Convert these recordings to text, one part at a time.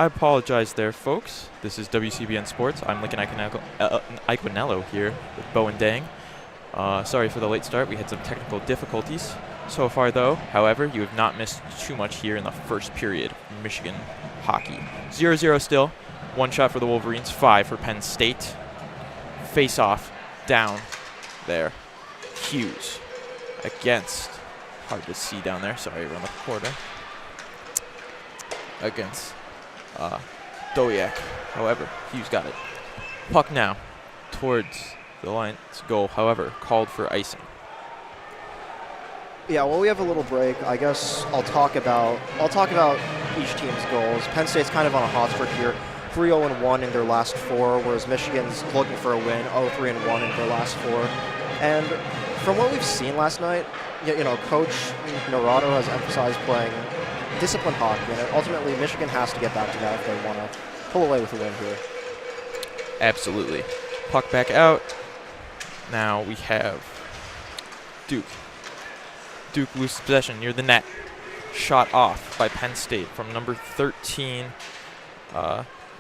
I apologize there, folks. This is WCBN Sports. I'm Lincoln Iaquaniello here with Bowen Deng. Sorry for the late start. We had some technical difficulties so far, though. However, you have not missed too much here in the first period of Michigan hockey. 0-0 still. One shot for the Wolverines, 5 for Penn State. Face-off down there. Hughes against, hard to see down there, sorry, around the corner. Against Dowiak. However, Hughes got it. Puck now towards the Lions goal, however, called for icing. Yeah, well, we have a little break. I guess I'll talk about each team's goals. Penn State's kind of on a hot streak here. 3-0-1 in their last 4, whereas Michigan's looking for a win, 0-3-1 in their last 4. And from what we've seen last night, you know, Coach Naranjo has emphasized playing disciplined hockey, and ultimately Michigan has to get back to that if they want to pull away with a win here. Absolutely. Puck back out. Now we have Duke. Duke loses possession near the net. Shot off by Penn State from number 13,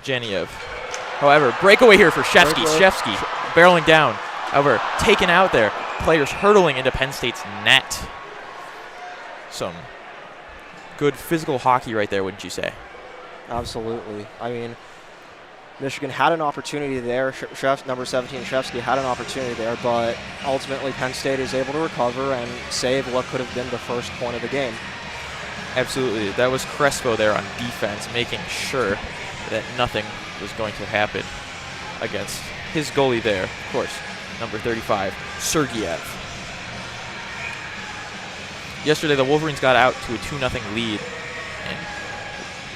Janiev. However, breakaway here for Shevsky. Shevsky barreling down. However, taken out there. Players hurtling into Penn State's net. Some good physical hockey right there, wouldn't you say? Absolutely. I mean, Michigan had an opportunity there. Number 17, Shevsky, had an opportunity there, but ultimately Penn State is able to recover and save what could have been the first point of the game. Absolutely. That was Crespo there on defense, making sure that nothing was going to happen against his goalie there, of course, number 35, Sergeyev. Yesterday, the Wolverines got out to a 2-0 lead, and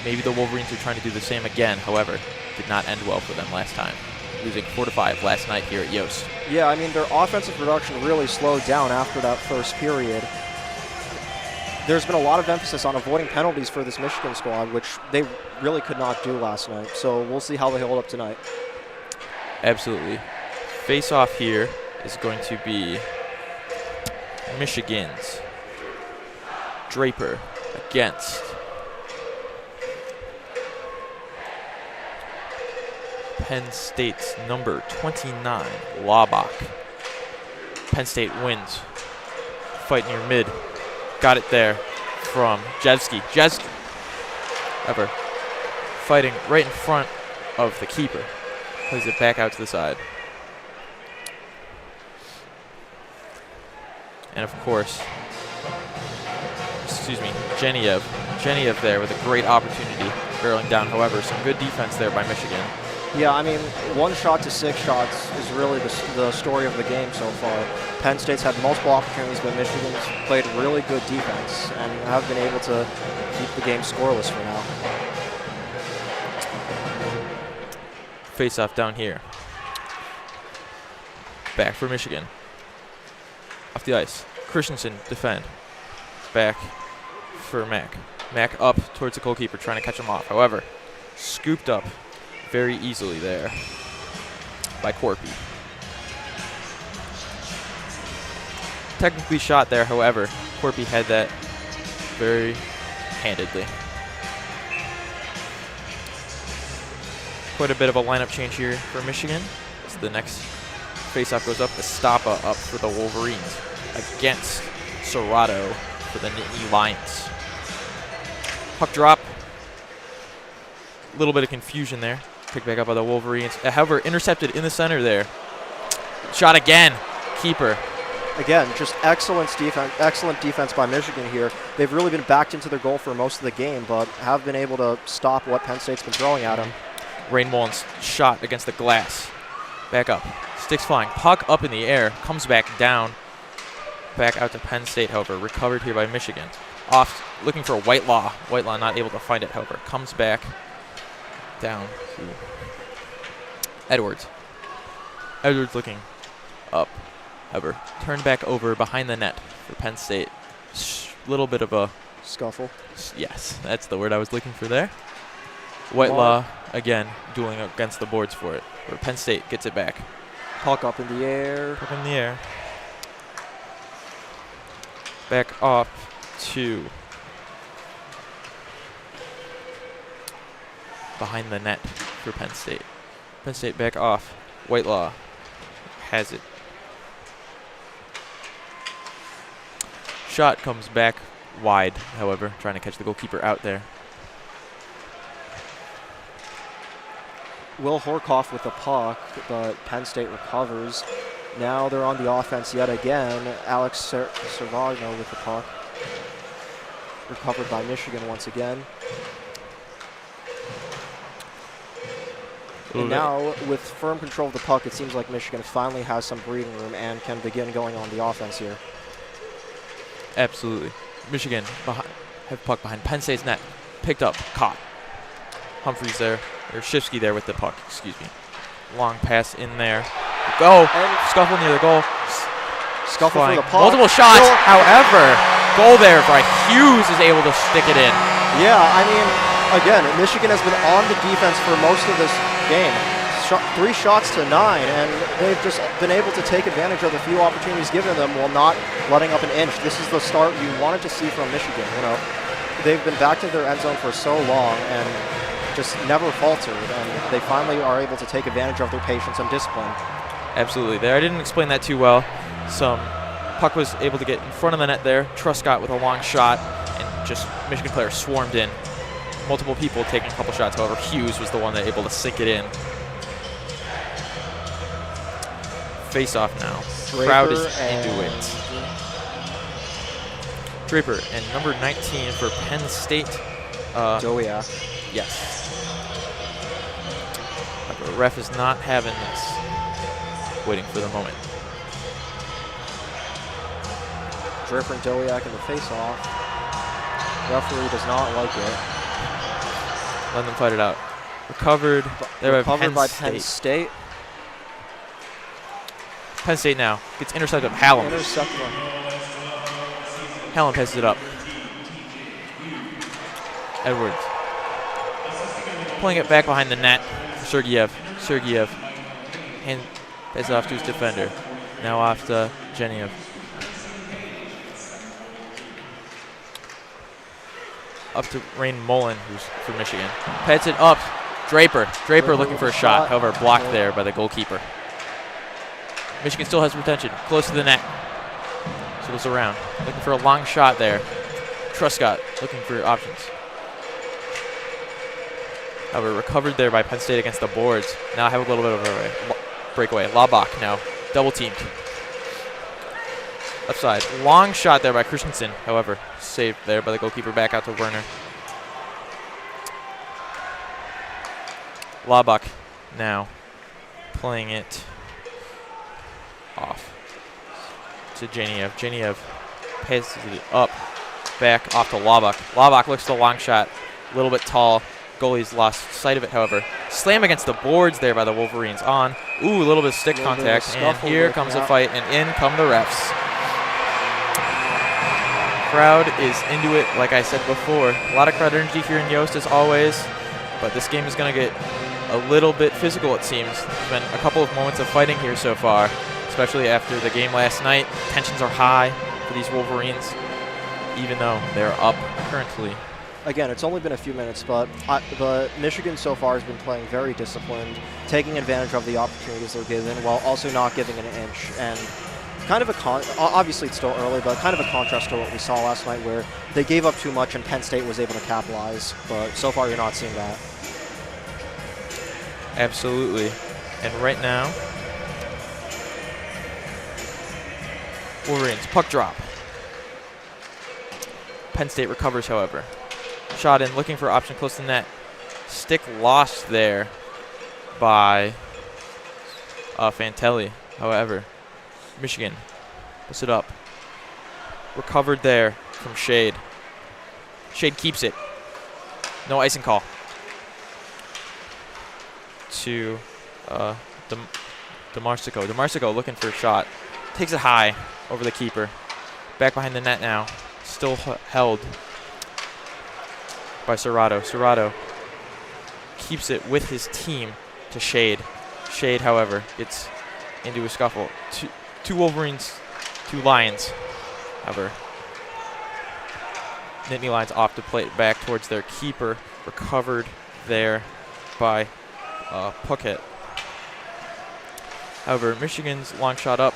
maybe the Wolverines are trying to do the same again. However, did not end well for them last time, losing 4-5 last night here at Yost. Yeah, I mean, their offensive production really slowed down after that first period. There's been a lot of emphasis on avoiding penalties for this Michigan squad, which they really could not do last night. So we'll see how they hold up tonight. Absolutely. Face-off here is going to be Michigan's. Draper against Penn State's number 29, Laubach. Penn State wins. Fight near mid. Got it there from Jevsky. Jevsky, ever fighting right in front of the keeper. Plays it back out to the side. And of course, Janiev. Janiev there with a great opportunity, barreling down. However, some good defense there by Michigan. Yeah, I mean, 1 shot to 6 shots is really the story of the game so far. Penn State's had multiple opportunities, but Michigan's played really good defense and have been able to keep the game scoreless for now. Face-off down here. Back for Michigan. Off the ice. Christensen defend. Back for Mack. Mack up towards the goalkeeper, trying to catch him off. However, scooped up very easily there by Corpy. Technically shot there, however, Corpy had that very handedly. Quite a bit of a lineup change here for Michigan. As the next faceoff goes up, Estapa up for the Wolverines against Serrato for the Nittany Lions. Puck drop. A little bit of confusion there. Picked back up by the Wolverines. However, intercepted in the center there. Shot again. Keeper. Again, just excellent defense by Michigan here. They've really been backed into their goal for most of the game, but have been able to stop what Penn State's been throwing at them. Rain Mullen's shot against the glass. Back up. Sticks flying. Puck up in the air. Comes back down. Back out to Penn State, however. Recovered here by Michigan. Off, looking for Whitelaw. Whitelaw not able to find it, however. Comes back down to Edwards. Edwards looking up, however. Turned back over behind the net for Penn State. Little bit of a scuffle. Yes, that's the word I was looking for there. Whitelaw, again, dueling against the boards for it. Where Penn State gets it back. Puck up in the air. Puck in the air. Back up to behind the net for Penn State. Penn State back off. Whitelaw has it. Shot comes back wide, however, trying to catch the goalkeeper out there. Will Horkoff with the puck, but Penn State recovers. Now they're on the offense yet again. Alex Serrano with the puck. Recovered by Michigan once again. And now, with firm control of the puck, it seems like Michigan finally has some breathing room and can begin going on the offense here. Absolutely. Michigan have puck behind Penn State's net. Picked up, caught. Humphreys there, or Shifsky there with the puck, excuse me. Long pass in there. Go! Scuffle near the goal. Scuffle for the puck. Multiple shots, however, goal there by Hughes is able to stick it in. Yeah, I mean, again, Michigan has been on the defense for most of this game. 3 shots to 9, and they've just been able to take advantage of the few opportunities given them while not letting up an inch. This is the start you wanted to see from Michigan. You know, they've been back to their end zone for so long and just never faltered, and they finally are able to take advantage of their patience and discipline. Absolutely. There, I didn't explain that too well. Some puck was able to get in front of the net there. Truscott with a long shot, and just Michigan players swarmed in. Multiple people taking a couple shots. However, Hughes was the one that able to sink it in. Face off now. Draper Crowd is into it. Draper and number 19 for Penn State. Dowiak. Yes. But the ref is not having this. Waiting for the moment. Draper and Dowiak in the face-off. Referee does not like it. Let them fight it out. Recovered. Recovered by Penn State. Penn State now gets intercepted by Hallam. Hallam passes it up. Edwards. Pulling it back behind the net for Sergeyev. Sergeyev. Hand passes off to his defender. Now off to Geniev. Up to Rain Mullen, who's from Michigan. Pats it up. Draper. Draper looking for a shot. However, blocked there by the goalkeeper. Michigan still has retention. Close to the net. Circles around. Looking for a long shot there. Truscott looking for options. However, recovered there by Penn State against the boards. Now I have a little bit of a breakaway. Labach now. Double teamed. Left side. Long shot there by Christensen. However, saved there by the goalkeeper. Back out to Werner. Labach now playing it off to Geniev. Geniev passes it up. Back off to Labach. Labach looks for the long shot. A little bit tall. Goalie's lost sight of it, however. Slam against the boards there by the Wolverines on. Ooh, a little bit of stick contact. And here comes a fight, and in come the refs. Crowd is into it, like I said before. A lot of crowd energy here in Yost, as always. But this game is going to get a little bit physical, it seems. There's been a couple of moments of fighting here so far, especially after the game last night. Tensions are high for these Wolverines, even though they're up currently. Again, it's only been a few minutes, but Michigan so far has been playing very disciplined, taking advantage of the opportunities they're given while also not giving an inch. And kind of obviously it's still early, but kind of a contrast to what we saw last night where they gave up too much and Penn State was able to capitalize. But so far you're not seeing that. Absolutely. And right now, Wolverines, puck drop. Penn State recovers, however. Shot in, looking for option close to the net. Stick lost there by Fantelli. However, Michigan puts it up. Recovered there from Shade. Shade keeps it. No icing call. To DeMarsico. DeMarsico looking for a shot. Takes it high over the keeper. Back behind the net now. Still held by Serrato. Serrato keeps it with his team to Shade. Shade, however, gets into a scuffle. Two Wolverines, 2 Lions. However, Nittany Lions off to play it back towards their keeper. Recovered there by Puckett. However, Michigan's long shot up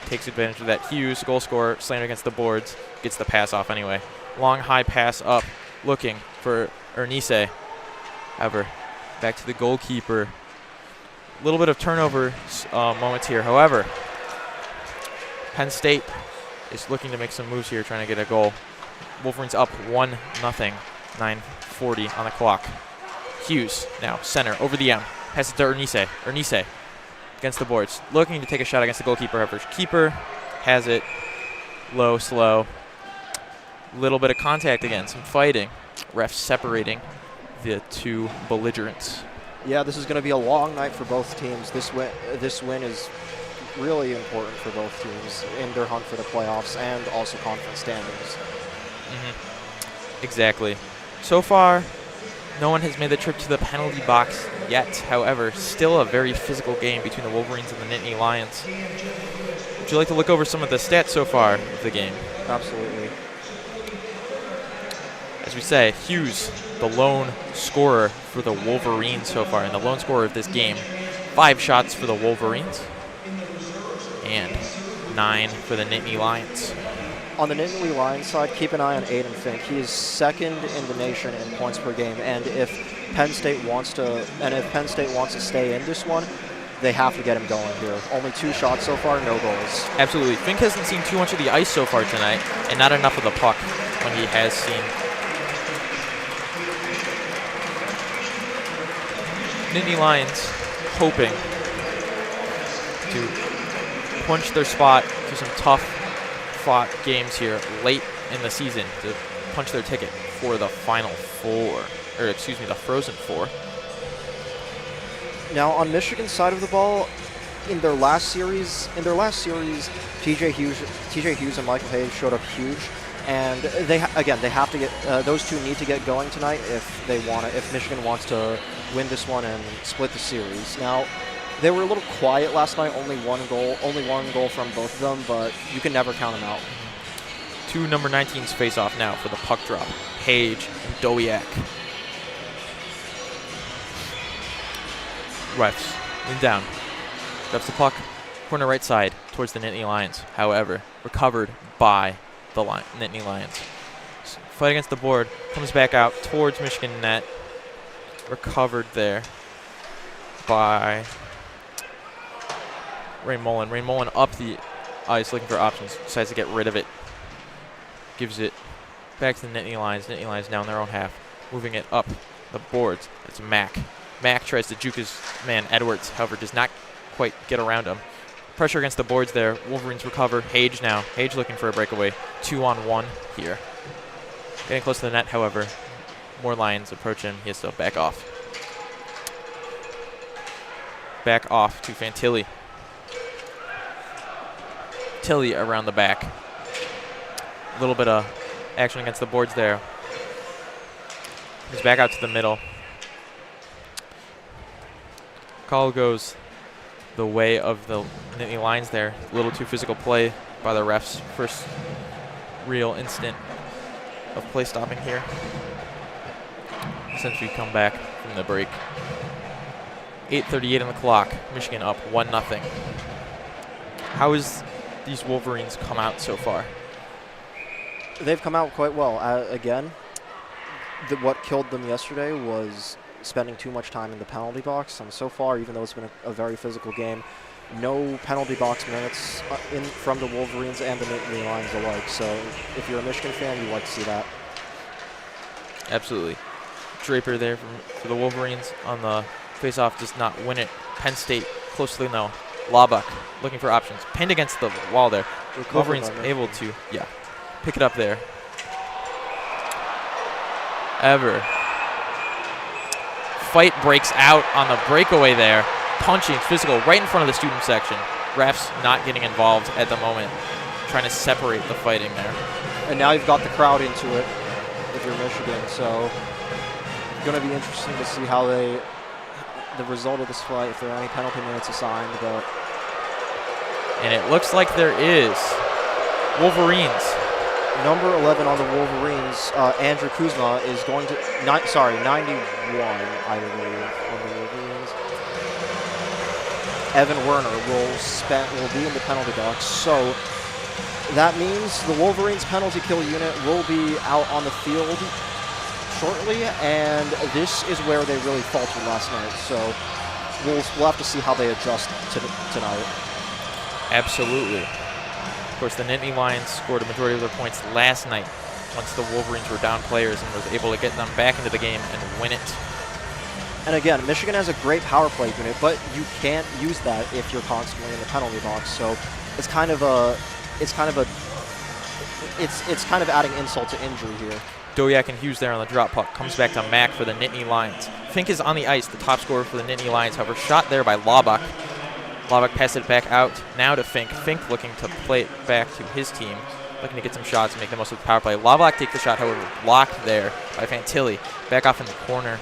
takes advantage of that. Hughes, goal scorer, slammed against the boards, gets the pass off anyway. Long high pass up, looking for Ernise. However, back to the goalkeeper. A little bit of turnover moments here. However, Penn State is looking to make some moves here, trying to get a goal. Wolverines up 1-0, 9:40 on the clock. Hughes now center over the M. Passes to Ernise. Ernise against the boards, looking to take a shot against the goalkeeper. However, keeper has it. Low, slow. Little bit of contact again, some fighting. Refs separating the two belligerents. Yeah, this is going to be a long night for both teams. This win is really important for both teams in their hunt for the playoffs and also conference standings. Exactly. So far, no one has made the trip to the penalty box yet. However, still a very physical game between the Wolverines and the Nittany Lions. Would you like to look over some of the stats so far of the game? Absolutely. As we say, Hughes, the lone scorer for the Wolverines so far, and the lone scorer of this game. 5 shots for the Wolverines and 9 for the Nittany Lions. On the Nittany Lions side, keep an eye on Aiden Fink. He is second in the nation in points per game, and if Penn State wants to stay in this one, they have to get him going here. Only 2 shots so far, no goals. Absolutely. Fink hasn't seen too much of the ice so far tonight, and not enough of the puck when he has seen. Nittany Lions hoping to punch their spot to some tough fought games here late in the season to punch their ticket for the Final Four, or excuse me, the Frozen Four. Now on Michigan's side of the ball, in their last series, TJ Hughes and Michael Hayes showed up huge, and they have to get those two need to get going tonight if Michigan wants to win this one and split the series. Now, they were a little quiet last night, only one goal from both of them, but you can never count them out. 2 number 19s face off now for the puck drop. Page and Dowiak. Refs lean down. Drops the puck, corner right side towards the Nittany Lions. However, recovered by the Nittany Lions. Fight against the board, comes back out towards Michigan net. Recovered there by Ray Mullen. Ray Mullen up the ice looking for options. Decides to get rid of it. Gives it back to the Nittany Lions. Nittany Lions now in their own half. Moving it up the boards. It's Mack. Mack tries to juke his man Edwards. However, does not quite get around him. Pressure against the boards there. Wolverines recover. Hage now. Hage looking for a breakaway. 2-on-1 here. Getting close to the net, however. More Lions approach him. He has to back off. Back off to Fantilli. Tilly around the back. A little bit of action against the boards there. He's back out to the middle. Call goes the way of the Nittany Lions there. A little too physical play by the refs. First real instant of play stopping here since we come back from the break. 8:38 on the clock. Michigan up 1-0. How has these Wolverines come out so far? They've come out quite well. Again, what killed them yesterday was spending too much time in the penalty box. And so far, even though it's been a very physical game, no penalty box minutes from the Wolverines and the Nittany Lions alike. So if you're a Michigan fan, you like to see that. Absolutely. Draper there for the Wolverines on the face-off does not win it. Penn State closely no. Laubach looking for options. Pinned against the wall there. Wolverines able to, pick it up there. Fight breaks out on the breakaway there. Punching, physical, right in front of the student section. Refs not getting involved at the moment. Trying to separate the fighting there. And now you've got the crowd into it if you're Michigan. So it's going to be interesting to see how the result of this fight, if there are any penalty minutes assigned. And it looks like there is. Wolverines Number 11 on the Wolverines, Andrew Kuzma, is going to 91, I believe, on the Wolverines. Evan Werner will be in the penalty box. So that means the Wolverines penalty kill unit will be out on the field shortly, and this is where they really faltered last night. So we'll have to see how they adjust tonight. Absolutely. Of course, the Nittany Lions scored a majority of their points last night once the Wolverines were down players and was able to get them back into the game and win it. And again, Michigan has a great power play unit, but you can't use that if you're constantly in the penalty box. So it's kind of adding insult to injury here. Doyak and Hughes there on the drop puck. Comes back to Mack for the Nittany Lions. Fink is on the ice, the top scorer for the Nittany Lions. However, shot there by Laubach. Laubach passed it back out, now to Fink. Fink looking to play it back to his team, looking to get some shots and make the most of the power play. Laubach takes the shot, however, blocked there by Fantilli. Back off in the corner.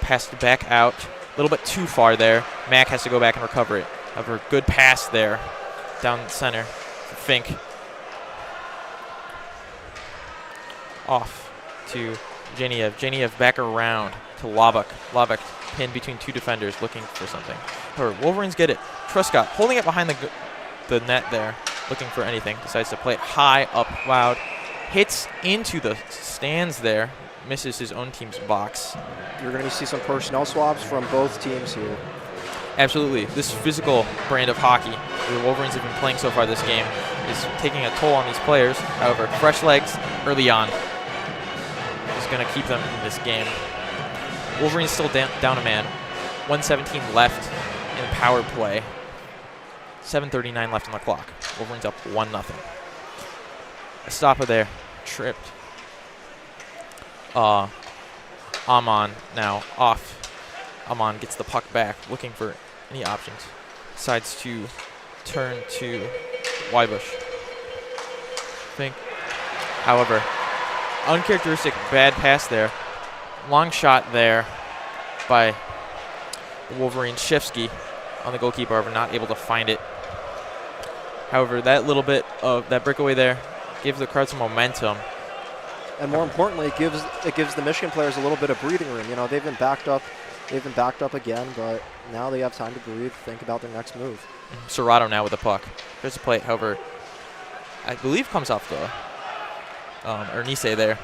Passed it back out. A little bit too far there. Mack has to go back and recover it. However, good pass there down the center for Fink. Off to Geniev. Geniev back around to Laubach. Laubach pinned between two defenders looking for something. However, Wolverines get it. Truscott holding it behind the net there, looking for anything. Decides to play it high up loud. Hits into the stands there. Misses his own team's box. You're going to see some personnel swaps from both teams here. Absolutely. This physical brand of hockey the Wolverines have been playing so far this game is taking a toll on these players. However, fresh legs early on is going to keep them in this game. Wolverines still down a man. 1:17 left in power play. 7:39 left on the clock. Wolverines up 1-0. A stopper there. Tripped. Amon now off. Amon gets the puck back, looking for any options. Decides to turn to Wybush. Fink. However, uncharacteristic bad pass there. Long shot there by the Wolverine. Shifsky on the goalkeeper, however, not able to find it. However, that little bit of that breakaway there gives the crowd some momentum. And more importantly, it gives the Michigan players a little bit of breathing room. You know, they've been backed up again, but now they have time to breathe, think about their next move. Serrato now with the puck. Tries to play it, however, I believe comes off the Ernise there.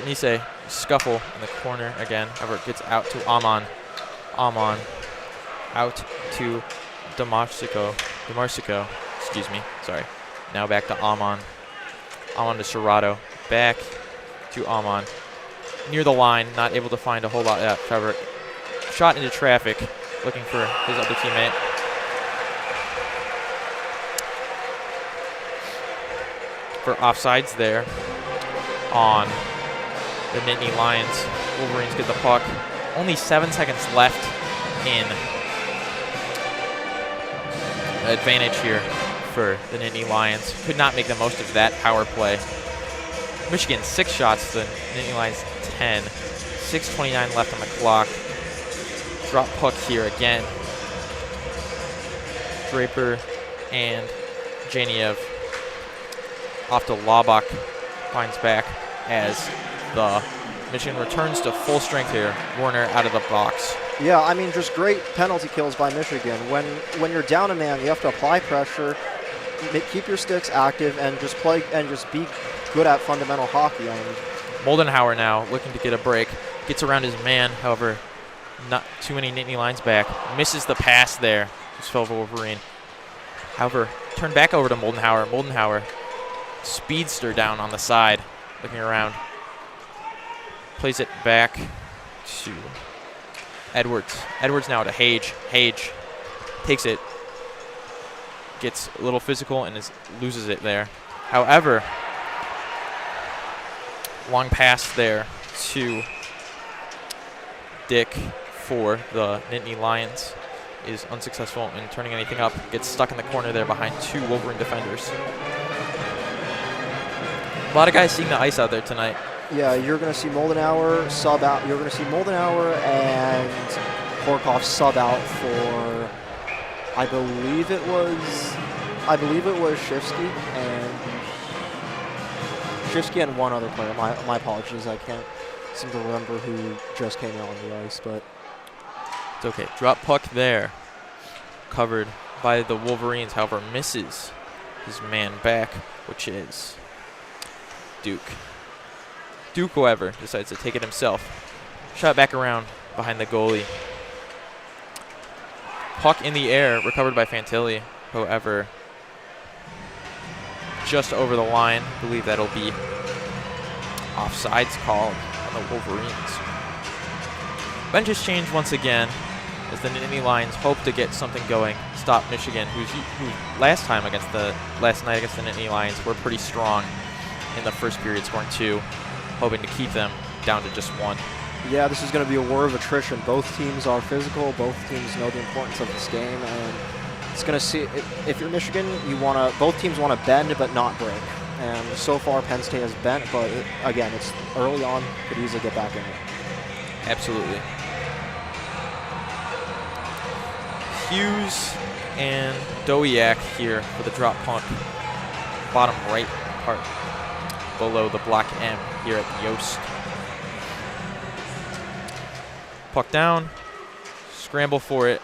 Ernise scuffle in the corner again. However, it gets out to Amon. Amon out to Damarsico, excuse me, sorry. Now back to Amon. Amon to Serrato. Back to Amon. Near the line, not able to find a whole lot. However, shot into traffic, looking for his other teammate. For offsides there on the Nittany Lions. Wolverines get the puck. Only 7 seconds left in advantage here for the Nittany Lions. Could not make the most of that power play. Michigan 6 shots, the Nittany Lions 10. 6:29 left on the clock. Drop puck here again. Draper and Geniev off to Laubach. Finds back as the Michigan returns to full strength here. Warner out of the box. Yeah, I mean, just great penalty kills by Michigan. When you're down a man, you have to apply pressure, keep your sticks active, and just play and just be good at fundamental hockey. Moldenhauer now looking to get a break. Gets around his man, however, not too many Nittany Lions back. Misses the pass there. Just fell for Wolverine. However, turned back over to Moldenhauer. Moldenhauer, speedster down on the side, looking around. Plays it back to Edwards. Edwards now to Hage. Hage takes it. Gets a little physical and loses it there. However, long pass there to Dick for the Nittany Lions is unsuccessful in turning anything up. Gets stuck in the corner there behind 2 Wolverine defenders. A lot of guys seeing the ice out there tonight. Yeah, you're going to see Moldenhauer sub out. You're going to see Moldenhauer and Horkoff sub out for, I believe it was Shifsky, and Krzyzewski and one other player. My apologies. I can't seem to remember who just came out on the ice, but it's okay. Drop puck there. Covered by the Wolverines, however, misses his man back, which is Duke. Duke, however, decides to take it himself. Shot back around behind the goalie. Puck in the air, recovered by Fantilli. However, just over the line. I believe that'll be offsides called on the Wolverines. Benches change once again as the Nittany Lions hope to get something going. Stop Michigan, who last night against the Nittany Lions were pretty strong in the first period, scoring 2, hoping to keep them down to just 1. Yeah, this is going to be a war of attrition. Both teams are physical. Both teams know the importance of this game, and it's going to see if you're Michigan, both teams want to bend but not break. And so far, Penn State has bent, but again, it's early on. Could easily get back in it. Absolutely. Hughes and Dowiak here for the drop puck. Bottom right part below the block M here at Yost. Puck down, scramble for it.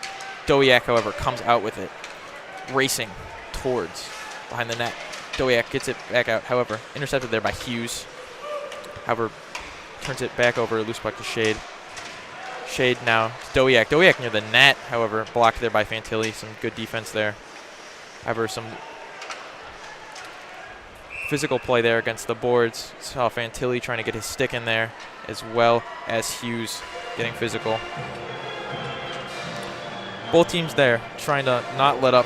Dowiak, however, comes out with it, racing towards behind the net. Dowiak gets it back out, however, intercepted there by Hughes. However, turns it back over, loose puck to Shade. Shade now, Dowiak. Dowiak near the net, however, blocked there by Fantilli. Some good defense there. However, some physical play there against the boards. Saw Fantilli trying to get his stick in there, as well as Hughes getting physical. Both teams there trying to not let up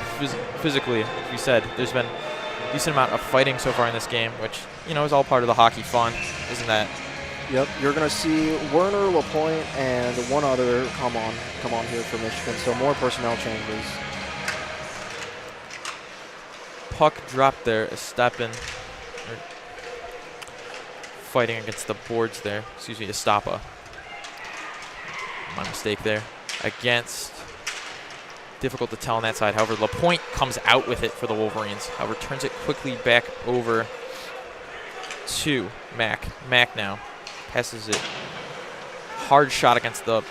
physically. As we said, there's been a decent amount of fighting so far in this game, which, is all part of the hockey fun, isn't that? Yep, you're going to see Werner, LaPointe, and one other come on here for Michigan, so more personnel changes. Puck dropped there, Estepin fighting against the boards there. Excuse me, Estapa. My mistake there. Against, difficult to tell on that side. However, LaPointe comes out with it for the Wolverines. However, turns it quickly back over to Mac. Mac now passes it. Hard shot against the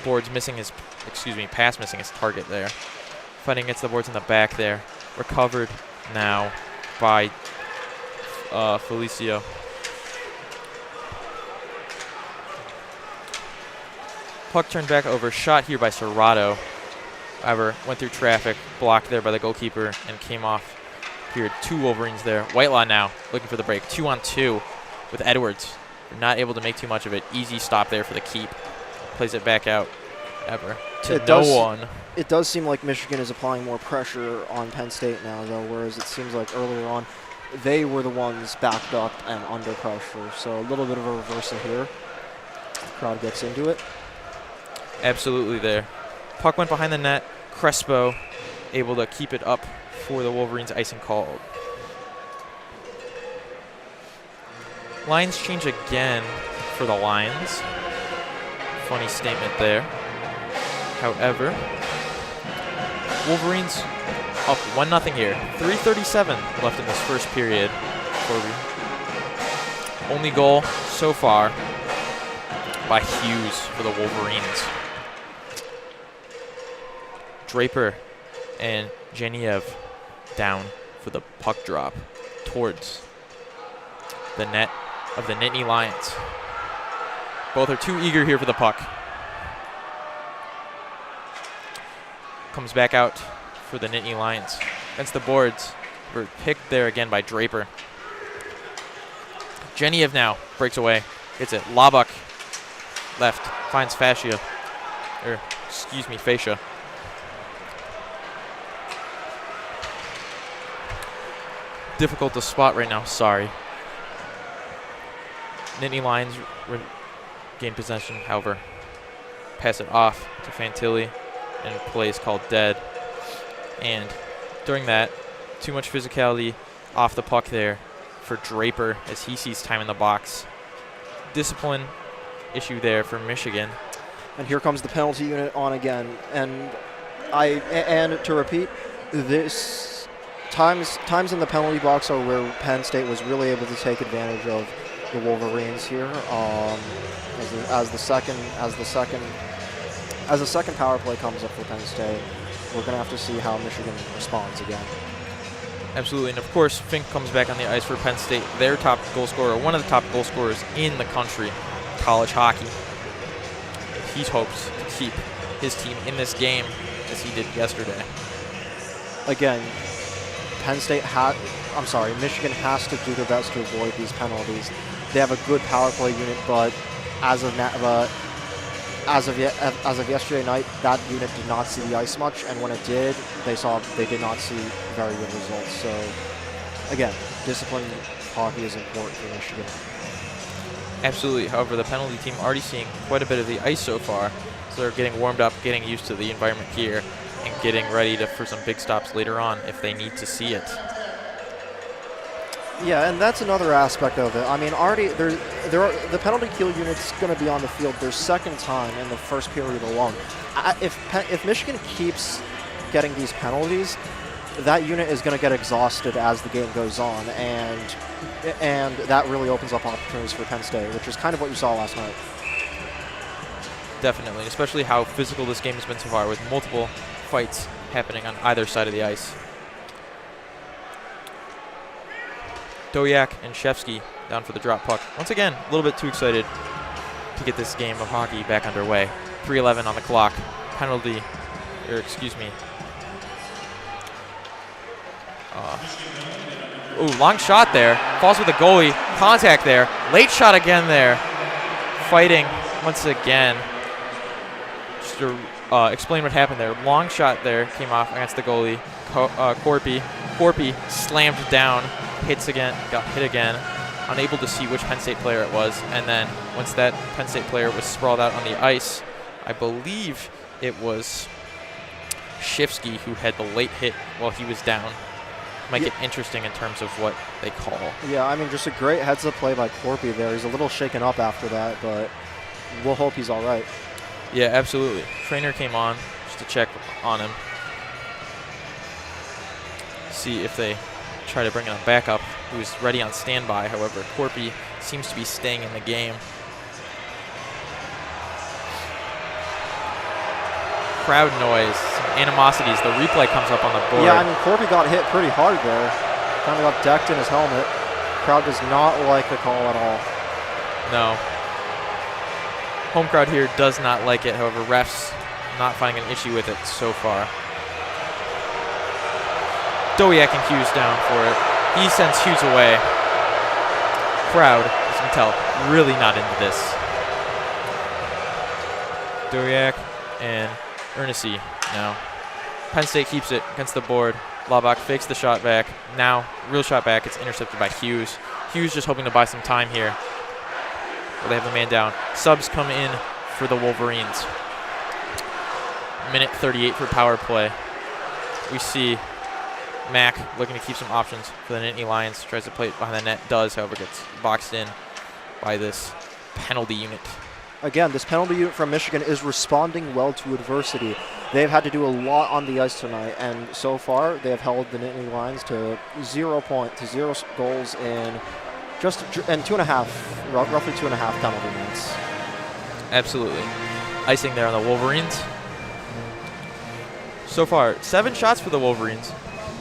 boards, pass missing his target there. Fighting against the boards in the back there. Recovered now by Felicio. Puck turned back over, shot here by Serrato. However, went through traffic, blocked there by the goalkeeper, and came off. Here, 2 Wolverines there. Whitelaw now looking for the break. 2-on-2 with Edwards. Not able to make too much of it. Easy stop there for the keep. Plays it back out. One. It does seem like Michigan is applying more pressure on Penn State now, though, whereas it seems like earlier on they were the ones backed up and under pressure. So a little bit of a reversal here. The crowd gets into it. Absolutely there. Puck went behind the net. Crespo able to keep it up for the Wolverines. Icing called. Lines change again for the Lions. Funny statement there. However, Wolverines up 1-0 here. 3:37 left in this first period. Only goal so far by Hughes for the Wolverines. Draper and Genevieve down for the puck drop towards the net of the Nittany Lions. Both are too eager here for the puck. Comes back out for the Nittany Lions. Against the boards. We're picked there again by Draper. Genevieve now breaks away. Gets it. Labak left. Finds Fascia. Fascia. Difficult to spot right now. Sorry. Nittany Lions gain possession, however, pass it off to Fantilli, and play is called dead. And during that, too much physicality off the puck there for Draper as he sees time in the box. Discipline issue there for Michigan. And here comes the penalty unit on again. And to repeat, this times in the penalty box are where Penn State was really able to take advantage of the Wolverines here. As the second power play comes up for Penn State, we're going to have to see how Michigan responds again. Absolutely, and of course, Fink comes back on the ice for Penn State, their top goal scorer, one of the top goal scorers in the country, college hockey. He hopes to keep his team in this game as he did yesterday. Again, Michigan has to do their best to avoid these penalties. They have a good power play unit, but as of yesterday night, that unit did not see the ice much, and when it did, they did not see very good results. So, again, disciplined hockey is important for Michigan. Absolutely. However, the penalty team already seeing quite a bit of the ice so far, so they're getting warmed up, getting used to the environment here, and getting ready for some big stops later on if they need to see it. Yeah, and that's another aspect of it. I mean, already the penalty kill unit's going to be on the field their second time in the first period alone. If Michigan keeps getting these penalties, that unit is going to get exhausted as the game goes on, and that really opens up opportunities for Penn State, which is kind of what you saw last night. Definitely, especially how physical this game has been so far, with multiple fights happening on either side of the ice. Dowiak and Shevsky down for the drop puck. Once again, a little bit too excited to get this game of hockey back underway. 3:11 on the clock. Penalty, or excuse me. Ooh, long shot there. Falls with the goalie. Contact there. Late shot again there. Fighting once again. Just to explain what happened there. Long shot there came off against the goalie. Corpy slammed down. Got hit again. Unable to see which Penn State player it was. And then once that Penn State player was sprawled out on the ice, I believe it was Shivsky who had the late hit while he was down. Might get interesting in terms of what they call. Yeah, I mean, just a great heads-up play by Corpy there. He's a little shaken up after that, but we'll hope he's all right. Yeah, absolutely. Trainer came on just to check on him. See if they try to bring in a backup who is ready on standby. However, Corpy seems to be staying in the game. Crowd noise, some animosities. The replay comes up on the board. Yeah, I mean, Corpy got hit pretty hard there. Kind of got decked in his helmet. Crowd does not like the call at all. No. Home crowd here does not like it. However, refs not finding an issue with it so far. Dowiak and Hughes down for it. He sends Hughes away. Crowd, as you can tell, really not into this. Dowiak and Ernest now. Penn State keeps it against the board. Laubach fakes the shot back. Now, real shot back. It's intercepted by Hughes. Hughes just hoping to buy some time here. Well, they have a man down. Subs come in for the Wolverines. Minute 38 for power play. We see Mack looking to keep some options for the Nittany Lions. Tries to play it behind the net. Does, however, gets boxed in by this penalty unit. Again, this penalty unit from Michigan is responding well to adversity. They've had to do a lot on the ice tonight, and so far they have held the Nittany Lions to 0 goals in roughly 2.5 penalty minutes. Absolutely. Icing there on the Wolverines. So far, 7 shots for the Wolverines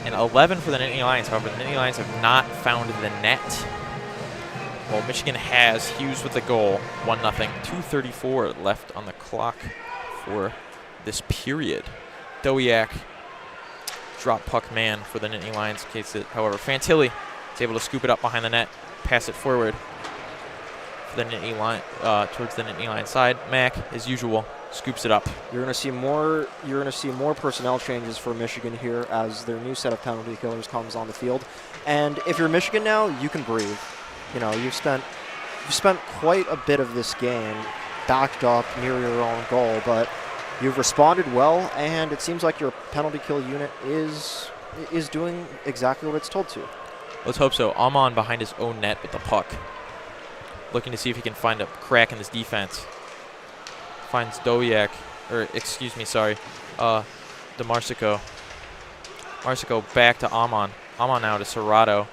and 11 for the Nittany Lions. However, the Nittany Lions have not found the net. Well, Michigan has Hughes with the goal, 1-0. 2:34 left on the clock for this period. Dowiak, drop puck man for the Nittany Lions. However, Fantilli is able to scoop it up behind the net, pass it forward for the Nittany Lion, towards the Nittany Lions side. Mack, as usual, scoops it up. You're going to see more personnel changes for Michigan here as their new set of penalty killers comes on the field. And if you're Michigan now, you can breathe. You know, you've spent quite a bit of this game backed up near your own goal, but you've responded well, and it seems like your penalty kill unit is doing exactly what it's told to. Let's hope so. Amon behind his own net with the puck, looking to see if he can find a crack in this defense. Finds Dowiak, or excuse me, sorry, DeMarsico. Marsico back to Amon. Amon now to Serrato.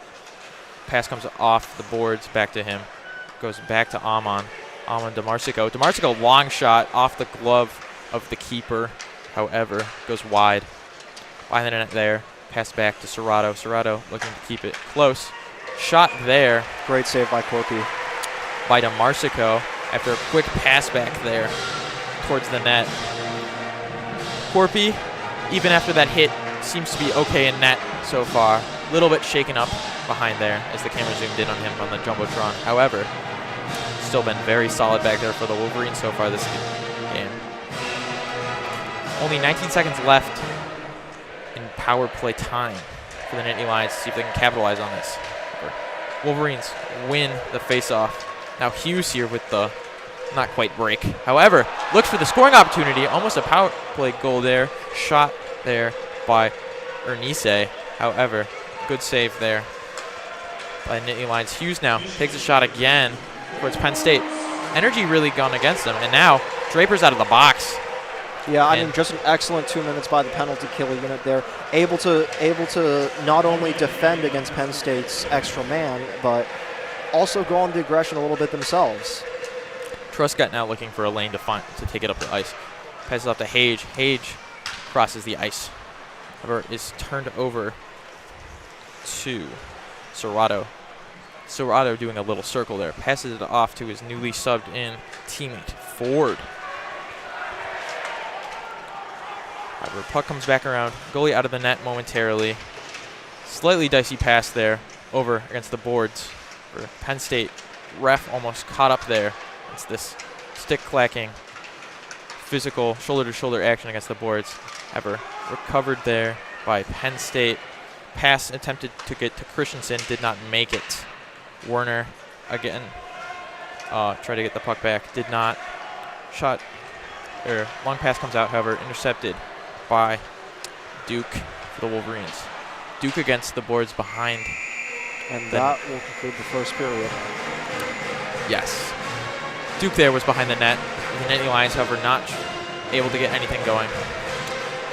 Pass comes off the boards, back to him. Goes back to Amon. Amon to Marsico. DeMarsico, long shot off the glove of the keeper. However, goes wide. Behind the net there. Pass back to Serrato. Serrato looking to keep it close. Shot there. Great save by Corky. By DeMarsico after a quick pass back there towards the net. Corpy, even after that hit, seems to be okay in net so far. A little bit shaken up behind there as the camera zoomed in on him on the Jumbotron. However, still been very solid back there for the Wolverines so far this game. Only 19 seconds left in power play time for the Nittany Lions to see if they can capitalize on this. Wolverines win the faceoff. Now Hughes here with the not quite break. However, looks for the scoring opportunity. Almost a power play goal there. Shot there by Ernise. However, good save there by the Nittany Lions. Hughes now takes a shot again towards Penn State. Energy really gone against them. And now Draper's out of the box. Yeah, I mean, just an excellent 2 minutes by the penalty kill unit there. Able to not only defend against Penn State's extra man, but also go on the aggression a little bit themselves. Truscott now looking for a lane to take it up the ice. Passes off to Hage. Hage crosses the ice. However, is turned over to Serrato. Serrato doing a little circle there. Passes it off to his newly subbed in teammate, Ford. However, puck comes back around. Goalie out of the net momentarily. Slightly dicey pass there over against the boards for Penn State. Ref almost caught up there. It's this stick-clacking, physical, shoulder-to-shoulder action against the boards. However, recovered there by Penn State. Pass attempted to get to Christensen, did not make it. Werner again tried to get the puck back, did not. Long pass comes out, however, intercepted by Duke for the Wolverines. Duke against the boards behind. And that will conclude the first period. Yes. Duke there was behind the net. The Nittany Lions, however, not able to get anything going.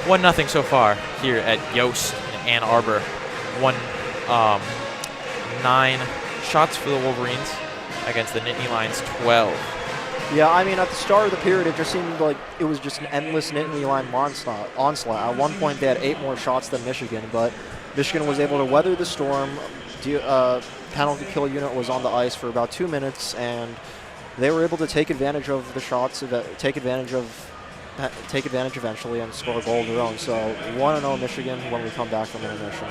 1-0 so far here at Yost in Ann Arbor. 9 shots for the Wolverines against the Nittany Lions 12. Yeah, I mean, at the start of the period, it just seemed like it was just an endless Nittany Lion onslaught. At one point, they had 8 more shots than Michigan, but Michigan was able to weather the storm. Penalty kill unit was on the ice for about 2 minutes, and they were able to take advantage of the shots, take advantage eventually, and score a goal of their own. So 1-0 Michigan when we come back from intermission.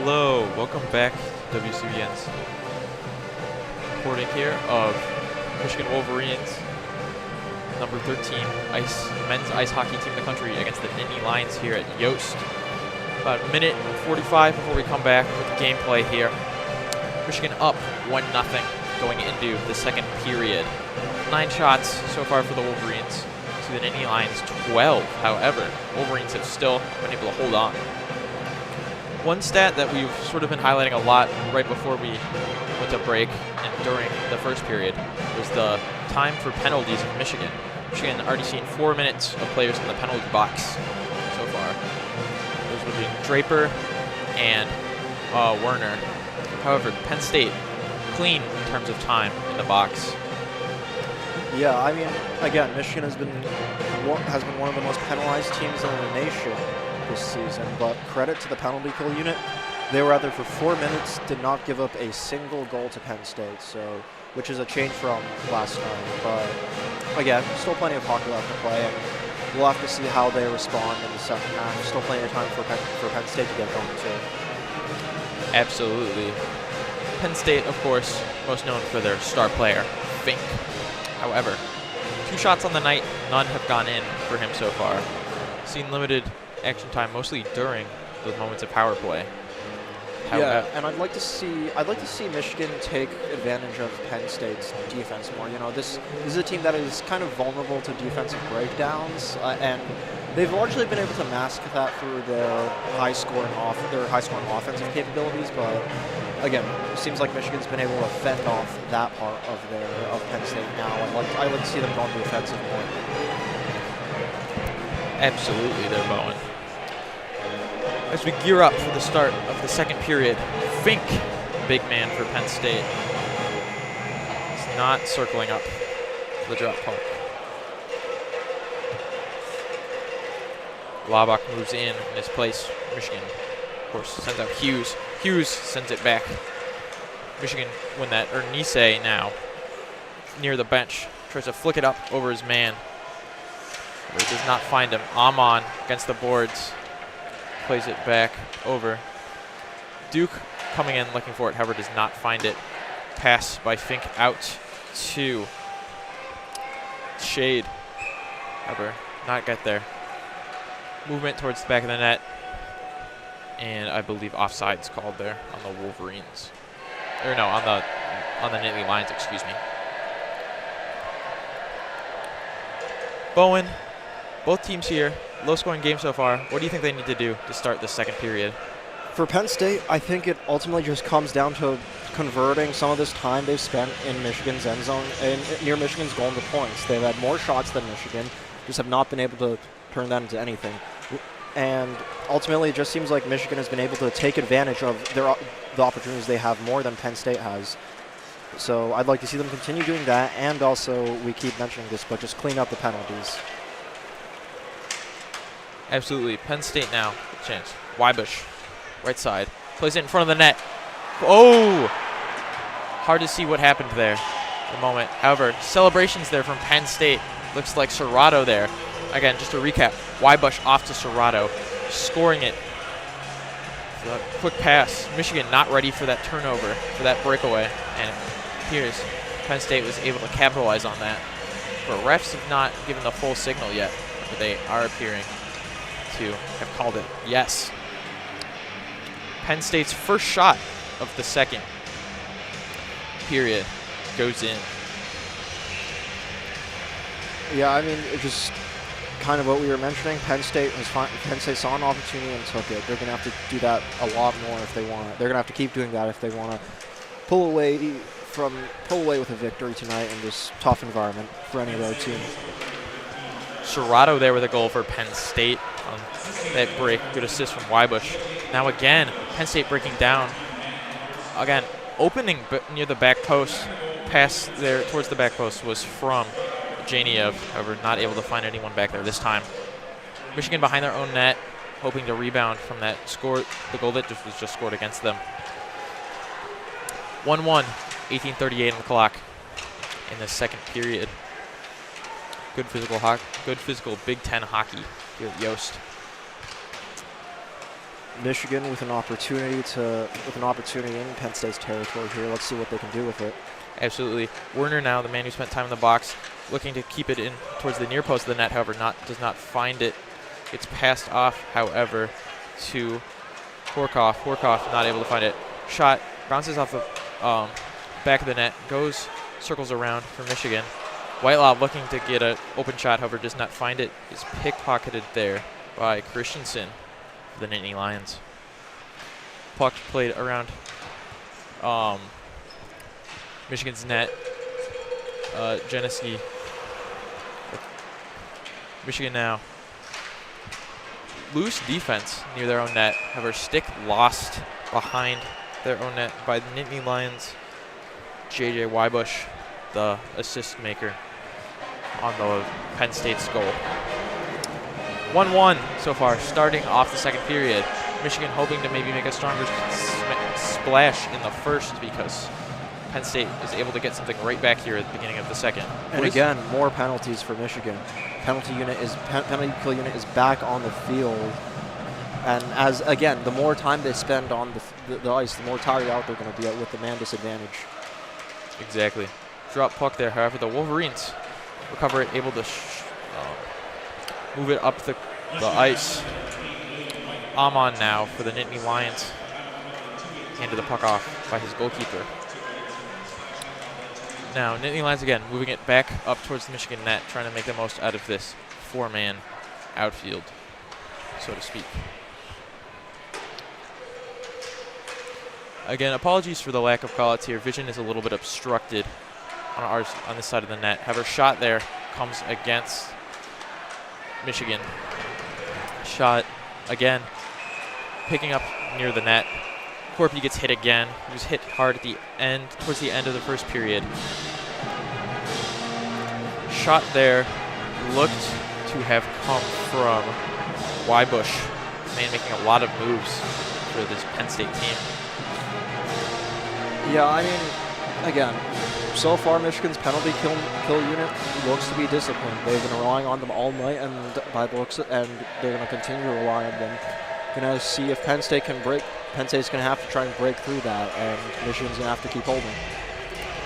Hello, welcome back to WCBN's reporting here of Michigan Wolverines, number 13 men's ice hockey team in the country against the Nittany Lions here at Yost. About a minute and 45 before we come back with the gameplay here. Michigan up 1-0 going into the second period. 9 shots so far for the Wolverines to the Nittany Lions 12. However, Wolverines have still been able to hold on. One stat that we've sort of been highlighting a lot right before we went to break and during the first period was the time for penalties of Michigan. Michigan already seen 4 minutes of players in the penalty box so far. Those would be Draper and Werner. However, Penn State clean in terms of time in the box. Yeah, I mean, again, Michigan has been one of the most penalized teams in the nation this season, but credit to the penalty kill unit. They were out there for 4 minutes, did not give up a single goal to Penn State, which is a change from last night. But again, still plenty of hockey left to play, and we'll have to see how they respond in the second half. Still plenty of time for Penn State to get going too. Absolutely. Penn State, of course, most known for their star player, Fink. However, 2 shots on the night, none have gone in for him so far. Seen limited action time, mostly during those moments of power play. Yeah, and I'd like to see Michigan take advantage of Penn State's defense more. You know, this is a team that is kind of vulnerable to defensive breakdowns, and they've largely been able to mask that through their high-scoring offensive capabilities. But again, it seems like Michigan's been able to fend off that part of Penn State now. I'd like to see them go on the offensive more. Absolutely, they're Bowen. As we gear up for the start of the second period, Fink, big man for Penn State, is not circling up the drop puck. Laubach moves in his place. Michigan, of course, sends out Hughes. Hughes sends it back. Michigan win that. Nisei now near the bench. Tries to flick it up over his man. But he does not find him. Amon against the boards. Plays it back over. Duke coming in looking for it, however, does not find it. Pass by Fink out to Shade. However, not get there. Movement towards the back of the net. And I believe offside's called there on the Wolverines. Or no, on the Nittany Lions, excuse me. Bowen, both teams here, low-scoring game so far. What do you think they need to do to start the second period? For Penn State, I think it ultimately just comes down to converting some of this time they've spent in Michigan's end zone and near Michigan's goal into points. They've had more shots than Michigan, just have not been able to turn that into anything. And ultimately, it just seems like Michigan has been able to take advantage of the opportunities they have more than Penn State has. So I'd like to see them continue doing that, and also, we keep mentioning this, but just clean up the penalties. Absolutely. Penn State now. Chance. Wybush, right side. Plays it in front of the net. Oh! Hard to see what happened there at the moment. However, celebrations there from Penn State. Looks like Serrato there. Again, just to recap, Wybush off to Serrato, scoring it. So a quick pass. Michigan not ready for that turnover, for that breakaway. And it appears Penn State was able to capitalize on that. But refs have not given the full signal yet, but they are appearing to have called it. Yes. Penn State's first shot of the second period goes in. Yeah, I mean, it just kind of what we were mentioning. Penn State saw an opportunity and took it. They're going to have to do that a lot more if they want to. They're going to have to keep doing that if they want to pull away with a victory tonight in this tough environment for any other team. Serrato there with a goal for Penn State on that break. Good assist from Wybush. Now again, Penn State breaking down. Again, opening near the back post. Pass there towards the back post was from Janiev. However, not able to find anyone back there this time. Michigan behind their own net, hoping to rebound from that score, the goal that was just scored against them. 1-1, 18:38 on the clock in the second period. Good physical Big Ten hockey here at Yost. Michigan with an opportunity in Penn State's territory here. Let's see what they can do with it. Absolutely. Werner now, the man who spent time in the box, looking to keep it in towards the near post of the net, however, does not find it. It's passed off, however, to Horkoff. Horkoff not able to find it. Shot bounces off the back of the net, circles around for Michigan. Whitelaw looking to get an open shot, however, does not find it. Is pickpocketed there by Christensen for the Nittany Lions. Puck played around Michigan's net. Genesee. Michigan now. Loose defense near their own net. However, stick lost behind their own net by the Nittany Lions. J.J. Wybush, the assist maker on the Penn State's goal. 1-1 so far, starting off the second period. Michigan hoping to maybe make a stronger splash in the first because Penn State is able to get something right back here at the beginning of the second. And again, more penalties for Michigan. Penalty kill unit is back on the field. And as again, the more time they spend on the ice, the more tired out they're going to be with the man disadvantage. Exactly. Drop puck there. However, the Wolverines recover it, able to move it up the ice. Amon now for the Nittany Lions. Handed the puck off by his goalkeeper. Now, Nittany Lions again, moving it back up towards the Michigan net, trying to make the most out of this four-man outfield, so to speak. Again, apologies for the lack of call-outs here. Vision is a little bit obstructed on this side of the net. However, shot there comes against Michigan. Shot again, picking up near the net. Corpy gets hit again. He was hit hard at the end, towards the end of the first period. Shot there looked to have come from Wybush, man making a lot of moves for this Penn State team. Yeah, I mean, again, so far Michigan's penalty kill unit looks to be disciplined. They've been relying on them all night, and and they're going to continue to rely on them. Going to see if Penn State can break. Penn State's going to have to try and break through that, and Michigan's going to have to keep holding.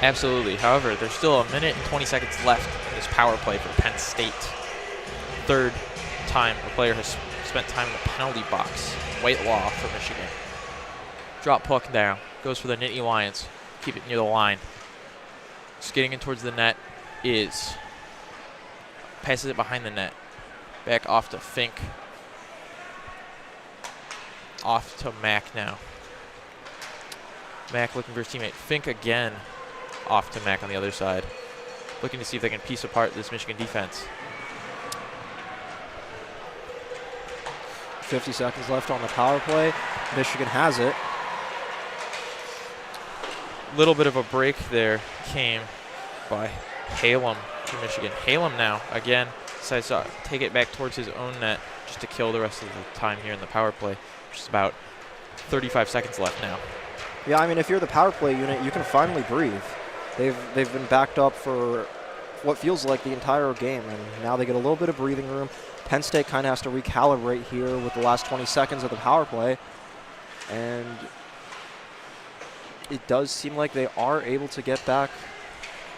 Absolutely. However, there's still a minute and 20 seconds left in this power play for Penn State. Third time a player has spent time in the penalty box. Whitelaw for Michigan. Drop puck now. Goes for the Nittany Lions. Keep it near the line. Skating in towards the net is. Passes it behind the net. Back off to Fink. Off to Mack now. Mack looking for his teammate. Fink again. Off to Mack on the other side. Looking to see if they can piece apart this Michigan defense. 50 seconds left on the power play. Michigan has it. Little bit of a break there came by Halem for Michigan. Halem now, again, decides to take it back towards his own net just to kill the rest of the time here in the power play, which is about 35 seconds left now. Yeah, I mean, if you're the power play unit, you can finally breathe. They've been backed up for what feels like the entire game, and now they get a little bit of breathing room. Penn State kind of has to recalibrate here with the last 20 seconds of the power play, and it does seem like they are able to get back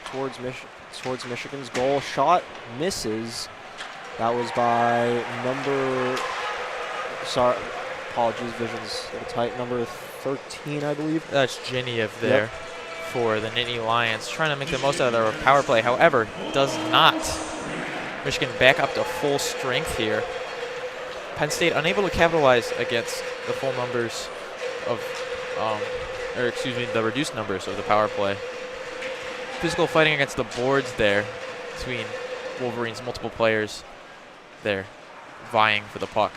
towards Michigan's goal. Shot misses. That was by apologies, vision's a little tight, number 13, I believe. That's Genev there for the Nittany Lions, trying to make the most out of their power play. However, does not. Michigan back up to full strength here. Penn State unable to capitalize against the full numbers of, the reduced numbers of the power play. Physical fighting against the boards there between Wolverines, multiple players there vying for the puck.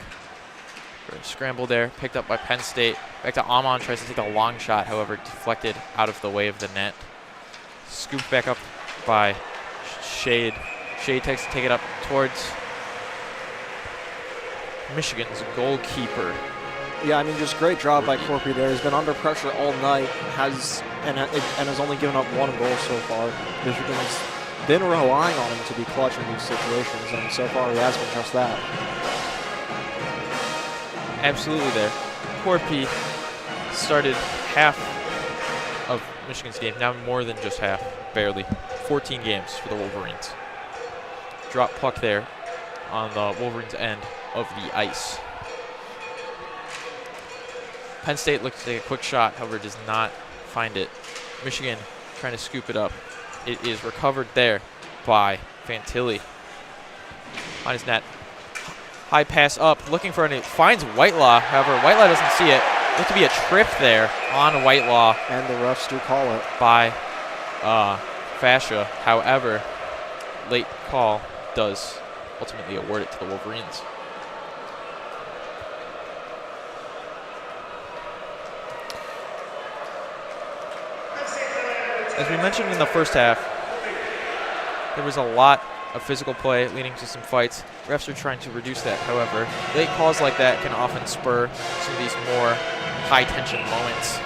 Scramble there, picked up by Penn State. Back to Amon, tries to take a long shot, however, deflected out of the way of the net. Scooped back up by Shade. Shade takes to take it up towards Michigan's goalkeeper. Yeah, I mean, just great job by Corpy there. He's been under pressure all night, has only given up one goal so far. Michigan's been relying on him to be clutch in these situations, and so far he has been just that. Absolutely there. Corpy started half of Michigan's game, now more than just half, barely. 14 games for the Wolverines. Drop puck there on the Wolverines' end of the ice. Penn State looks to take a quick shot, however does not find it. Michigan trying to scoop it up. It is recovered there by Fantilli. On his net. High pass up, looking for it. Finds Whitelaw, however, Whitelaw doesn't see it. Looked to be a trip there on Whitelaw. And the refs do call it. By Fascia. However, late call does ultimately award it to the Wolverines. As we mentioned in the first half, there was a lot of physical play leading to some fights. Refs are trying to reduce that, however. Late calls like that can often spur some of these more high-tension moments.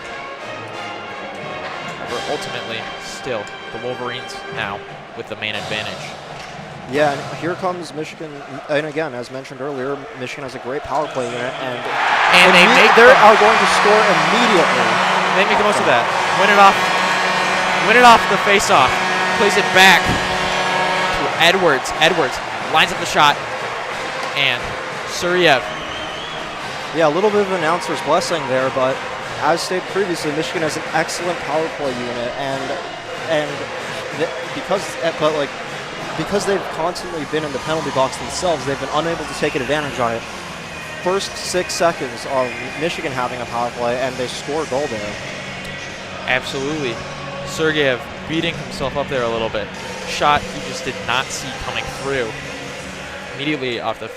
However, ultimately, still, the Wolverines now with the main advantage. Yeah, and here comes Michigan. And again, as mentioned earlier, Michigan has a great power play unit, and they are going to score immediately. They make the most of that. Win it off the face-off. Plays it back to Edwards. Edwards lines up the shot, and Suryev. Yeah, a little bit of an announcer's blessing there, but as stated previously, Michigan has an excellent power play unit, because they've constantly been in the penalty box themselves, they've been unable to take advantage on it. First 6 seconds of Michigan having a power play, and they score a goal there. Absolutely. Sergeyev beating himself up there a little bit. Shot he just did not see coming through. Immediately off the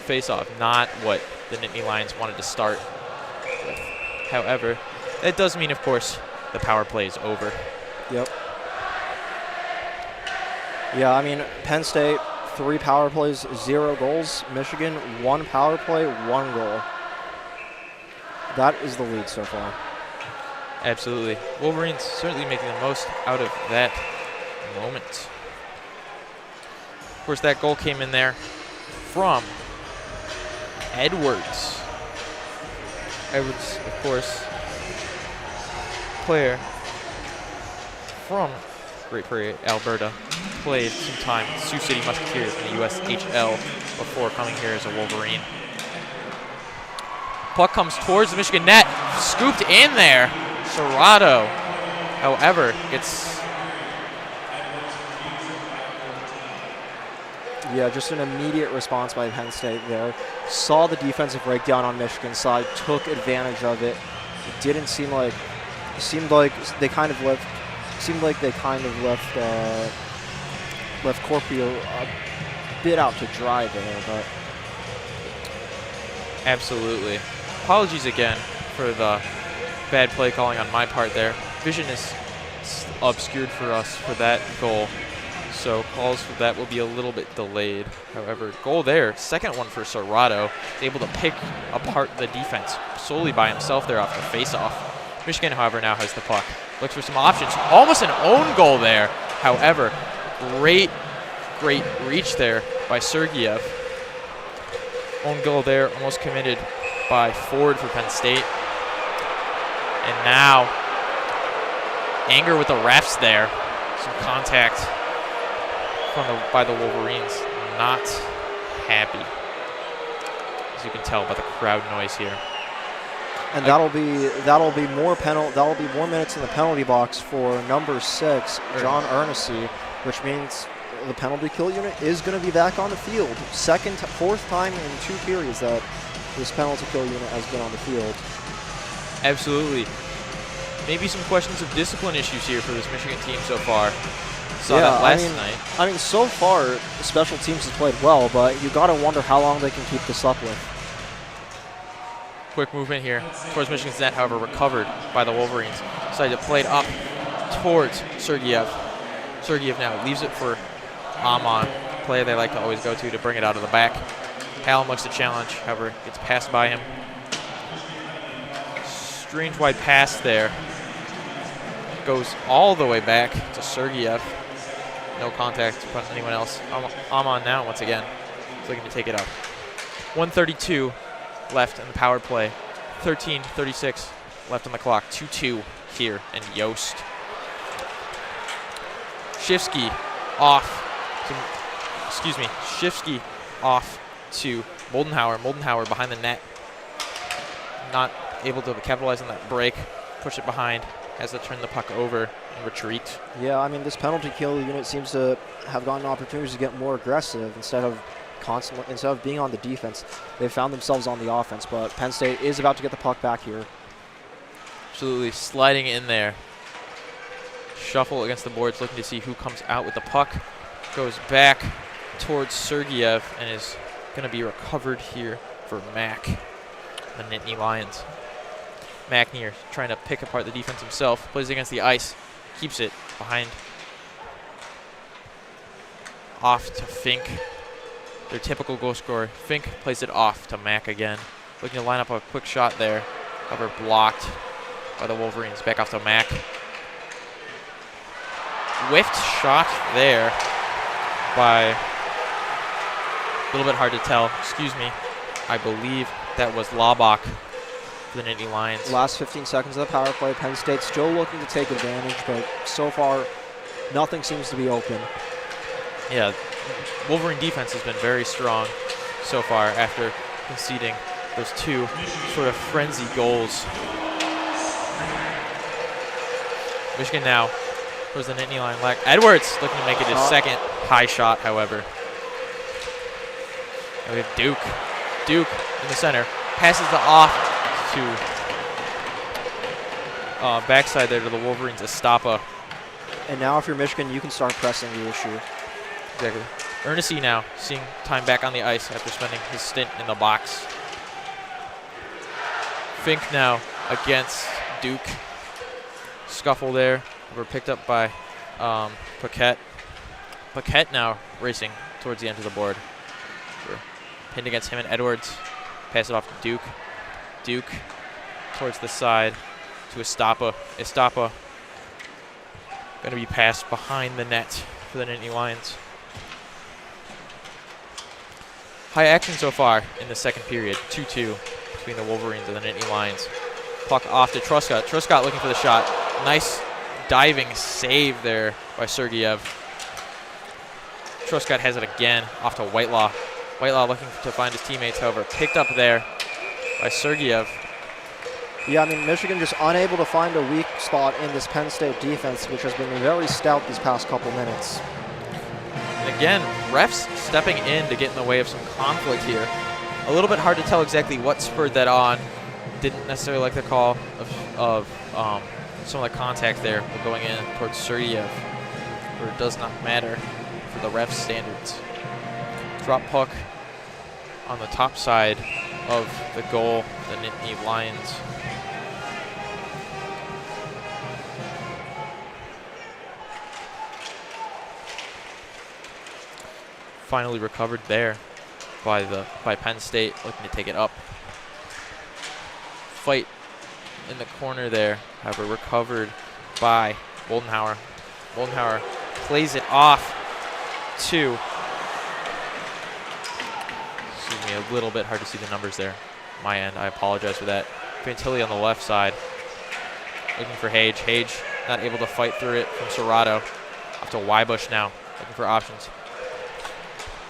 face-off, not what the Nittany Lions wanted to start with. However, that does mean, of course, the power play is over. Yep. Yeah, I mean, Penn State, 3 power plays, 0 goals. Michigan, 1 power play, 1 goal. That is the lead so far. Absolutely. Wolverines certainly making the most out of that moment. Of course, that goal came in there from Edwards. Edwards, of course, player from Great Prairie, Alberta, played some time with Sioux City Musketeers in the USHL before coming here as a Wolverine. Puck comes towards the Michigan net, scooped in there. Serrato, however, gets... Yeah, just an immediate response by Penn State there. Saw the defensive breakdown on Michigan's side, took advantage of it. It didn't seem like... Seemed like they kind of left Corpio a bit out to dry there, but... Absolutely. Apologies again for the bad play calling on my part there. Vision is obscured for us for that goal, so calls for that will be a little bit delayed. However, goal there, second one for Serrato, able to pick apart the defense solely by himself there off the face-off. Michigan, however, now has the puck. Looks for some options. Almost an own goal there. However, great reach there by Sergeyev. Own goal there, almost committed by Ford for Penn State. And now, anger with the refs there. Some contact by the Wolverines. Not happy, as you can tell by the crowd noise here. And that'll be more minutes in the penalty box for number 6, John Ernessy, which means the penalty kill unit is going to be back on the field. Fourth time in 2 periods that this penalty kill unit has been on the field. Absolutely. Maybe some questions of discipline issues here for this Michigan team so far. Saw that last night. I mean, so far, special teams has played well, but you got to wonder how long they can keep this up with. Quick movement here towards Michigan's net, however, recovered by the Wolverines. Decided to play it up towards Sergeyev. Sergeyev now leaves it for Amon, play they like to always go to bring it out of the back. Hallam looks to challenge, however, gets passed by him. Strange wide pass there. Goes all the way back to Sergeyev. No contact from anyone else. Amon now, once again, is looking to take it up. 1:32 left in the power play. 13:36 left on the clock. 2-2 here in Yost. Shifsky off to Moldenhauer. Moldenhauer behind the net. Not able to capitalize on that break. Push it behind. Has to turn the puck over and retreat. Yeah, I mean, this penalty kill unit seems to have gotten opportunities to get more aggressive instead of being on the defense. They've found themselves on the offense, but Penn State is about to get the puck back here. Absolutely sliding in there. Shuffle against the boards, looking to see who comes out with the puck. Goes back towards Sergeyev and is going to be recovered here for Mac, the Nittany Lions. McNear trying to pick apart the defense himself. Plays against the ice. Keeps it behind. Off to Fink. Their typical goal scorer. Fink plays it off to Mac again. Looking to line up a quick shot there. However, blocked by the Wolverines. Back off to Mac. Whiffed shot there by, a little bit hard to tell. Excuse me. I believe that was Laubach for the Nittany Lions. Last 15 seconds of the power play. Penn State still looking to take advantage, but so far nothing seems to be open. Yeah, Wolverine defense has been very strong so far after conceding those two sort of frenzy goals. Michigan now towards the Nittany line. Edwards looking to make it his second high shot, however. And we have Duke. Duke in the center. Passes it off to backside there to the Wolverines. Estapa. And now if you're Michigan, you can start pressing the issue. Exactly. Ernest now seeing time back on the ice after spending his stint in the box. Fink now against Duke. Scuffle there. We're picked up by Paquette. Paquette now racing towards the end of the board. We're pinned against him and Edwards. Pass it off to Duke. Duke towards the side to Estapa. Estapa going to be passed behind the net for the Nittany Lions. High action so far in the second period. 2-2 between the Wolverines and the Nittany Lions. Puck off to Truscott. Truscott looking for the shot. Nice diving save there by Sergeyev. Truscott has it again off to Whitelaw. Whitelaw looking to find his teammates, however, picked up there by Sergeyev. Yeah, I mean, Michigan just unable to find a weak spot in this Penn State defense, which has been very stout these past couple minutes. And again, refs stepping in to get in the way of some conflict here. A little bit hard to tell exactly what spurred that on. Didn't necessarily like the call of some of the contact there going in towards Sergeyev, where it does not matter for the ref standards. Drop puck on the top side of the goal, the Nittany Lions. Finally recovered there by Penn State, looking to take it up. Fight in the corner there, however, recovered by Moldenhauer. Moldenhauer plays it off to, excuse me, a little bit hard to see the numbers there. My end, I apologize for that. Fantilli on the left side, looking for Hage. Hage not able to fight through it from Serrato. Off to Wybush now, looking for options.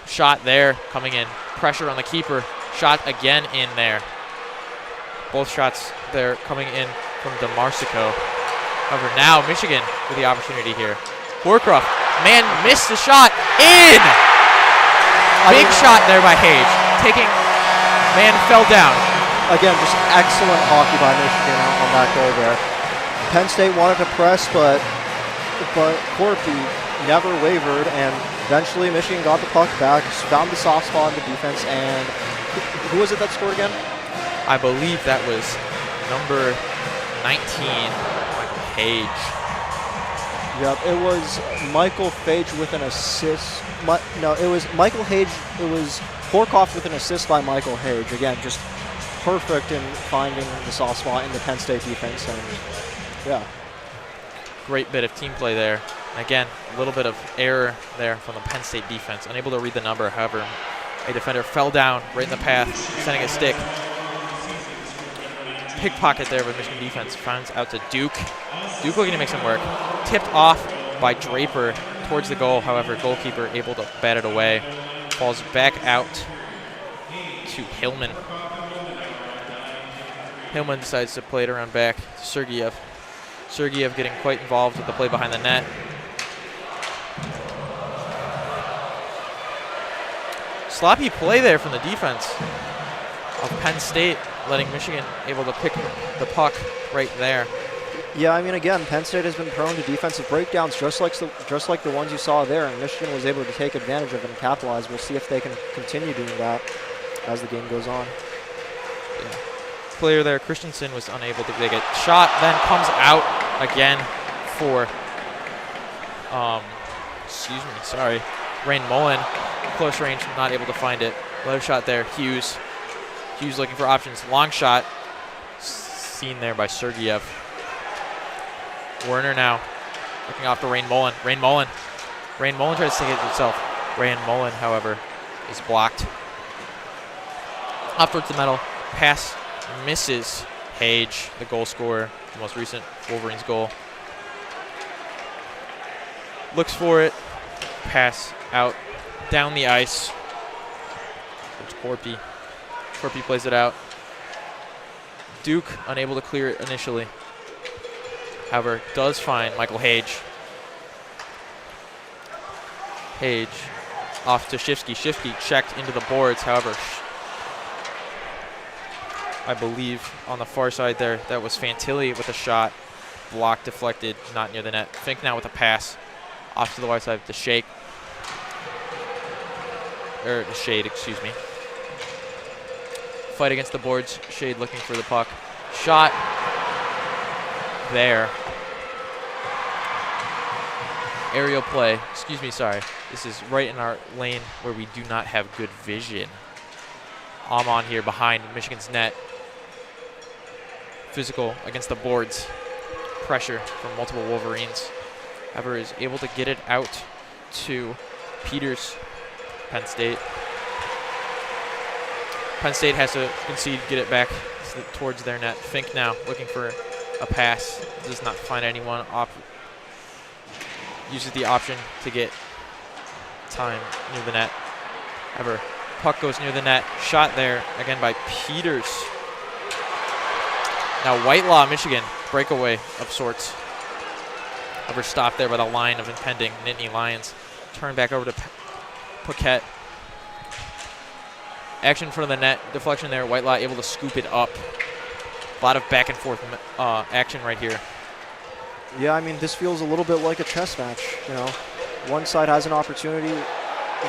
Shot there, coming in. Pressure on the keeper. Shot again in there. Both shots there coming in from DeMarsico. However, now Michigan with the opportunity here. Horcroft, man, missed the shot. In! Big shot there by Hage. Man fell down. Again, just excellent hockey by Michigan on that goal there. Penn State wanted to press, but Corpy never wavered, and eventually Michigan got the puck back, found the soft spot in the defense, and who was it that scored again? I believe that was number 19, Michael Hage. Yep, it was Michael Hage with an assist. No, it was Michael Hage. It was Horkoff with an assist by Michael Hage. Again, just perfect in finding the soft spot in the Penn State defense. And yeah. Great bit of team play there. Again, a little bit of error there from the Penn State defense. Unable to read the number, however, a defender fell down right in the path, sending a stick pickpocket there with Michigan defense. Finds out to Duke. Duke looking to make some work. Tipped off by Draper towards the goal. However, goalkeeper able to bat it away. Falls back out to Hillman. Hillman decides to play it around back to Sergeyev. Sergeyev getting quite involved with the play behind the net. Sloppy play there from the defense of Penn State, letting Michigan able to pick the puck right there. Yeah, I mean, again, Penn State has been prone to defensive breakdowns just like the ones you saw there, and Michigan was able to take advantage of them and capitalize. We'll see if they can continue doing that as the game goes on. Yeah. Player there, Christensen, was unable to make it. Shot then comes out again for, Rain Mullen. Close range, not able to find it. Another shot there, Hughes. Hughes looking for options. Long shot, seen there by Sergeyev. Werner now looking off to Rain Mullen. Rain Mullen tries to take it himself. Rain Mullen, however, is blocked. Up towards the middle. Pass misses. Hage, the goal scorer, the most recent Wolverines goal. Looks for it. Pass out down the ice. Towards Corpy. Corpy plays it out. Duke unable to clear it initially. However, does find Michael Hage. Hage off to Shifsky. Shifsky checked into the boards. However, I believe on the far side there, that was Fantilli with a shot. Block deflected, not near the net. Fink now with a pass. Off to the wide side to Shake. Or the Shade, excuse me. Fight against the boards. Shade looking for the puck. Shot there. Aerial play. Excuse me, sorry. This is right in our lane where we do not have good vision. I'm on here behind Michigan's net. Physical against the boards. Pressure from multiple Wolverines. However, is able to get it out to Peters, Penn State. Penn State has to concede, get it back towards their net. Fink now looking for a pass. Does not find anyone. Uses the option to get time near the net. However, puck goes near the net. Shot there again by Peters. Now Whitelaw, Michigan, breakaway of sorts. However, stopped there by the line of impending Nittany Lions. Turn back over to Paquette. Action in front of the net. Deflection there. Whitelaw able to scoop it up. A lot of back and forth action right here. Yeah, I mean, this feels a little bit like a chess match. You know, one side has an opportunity.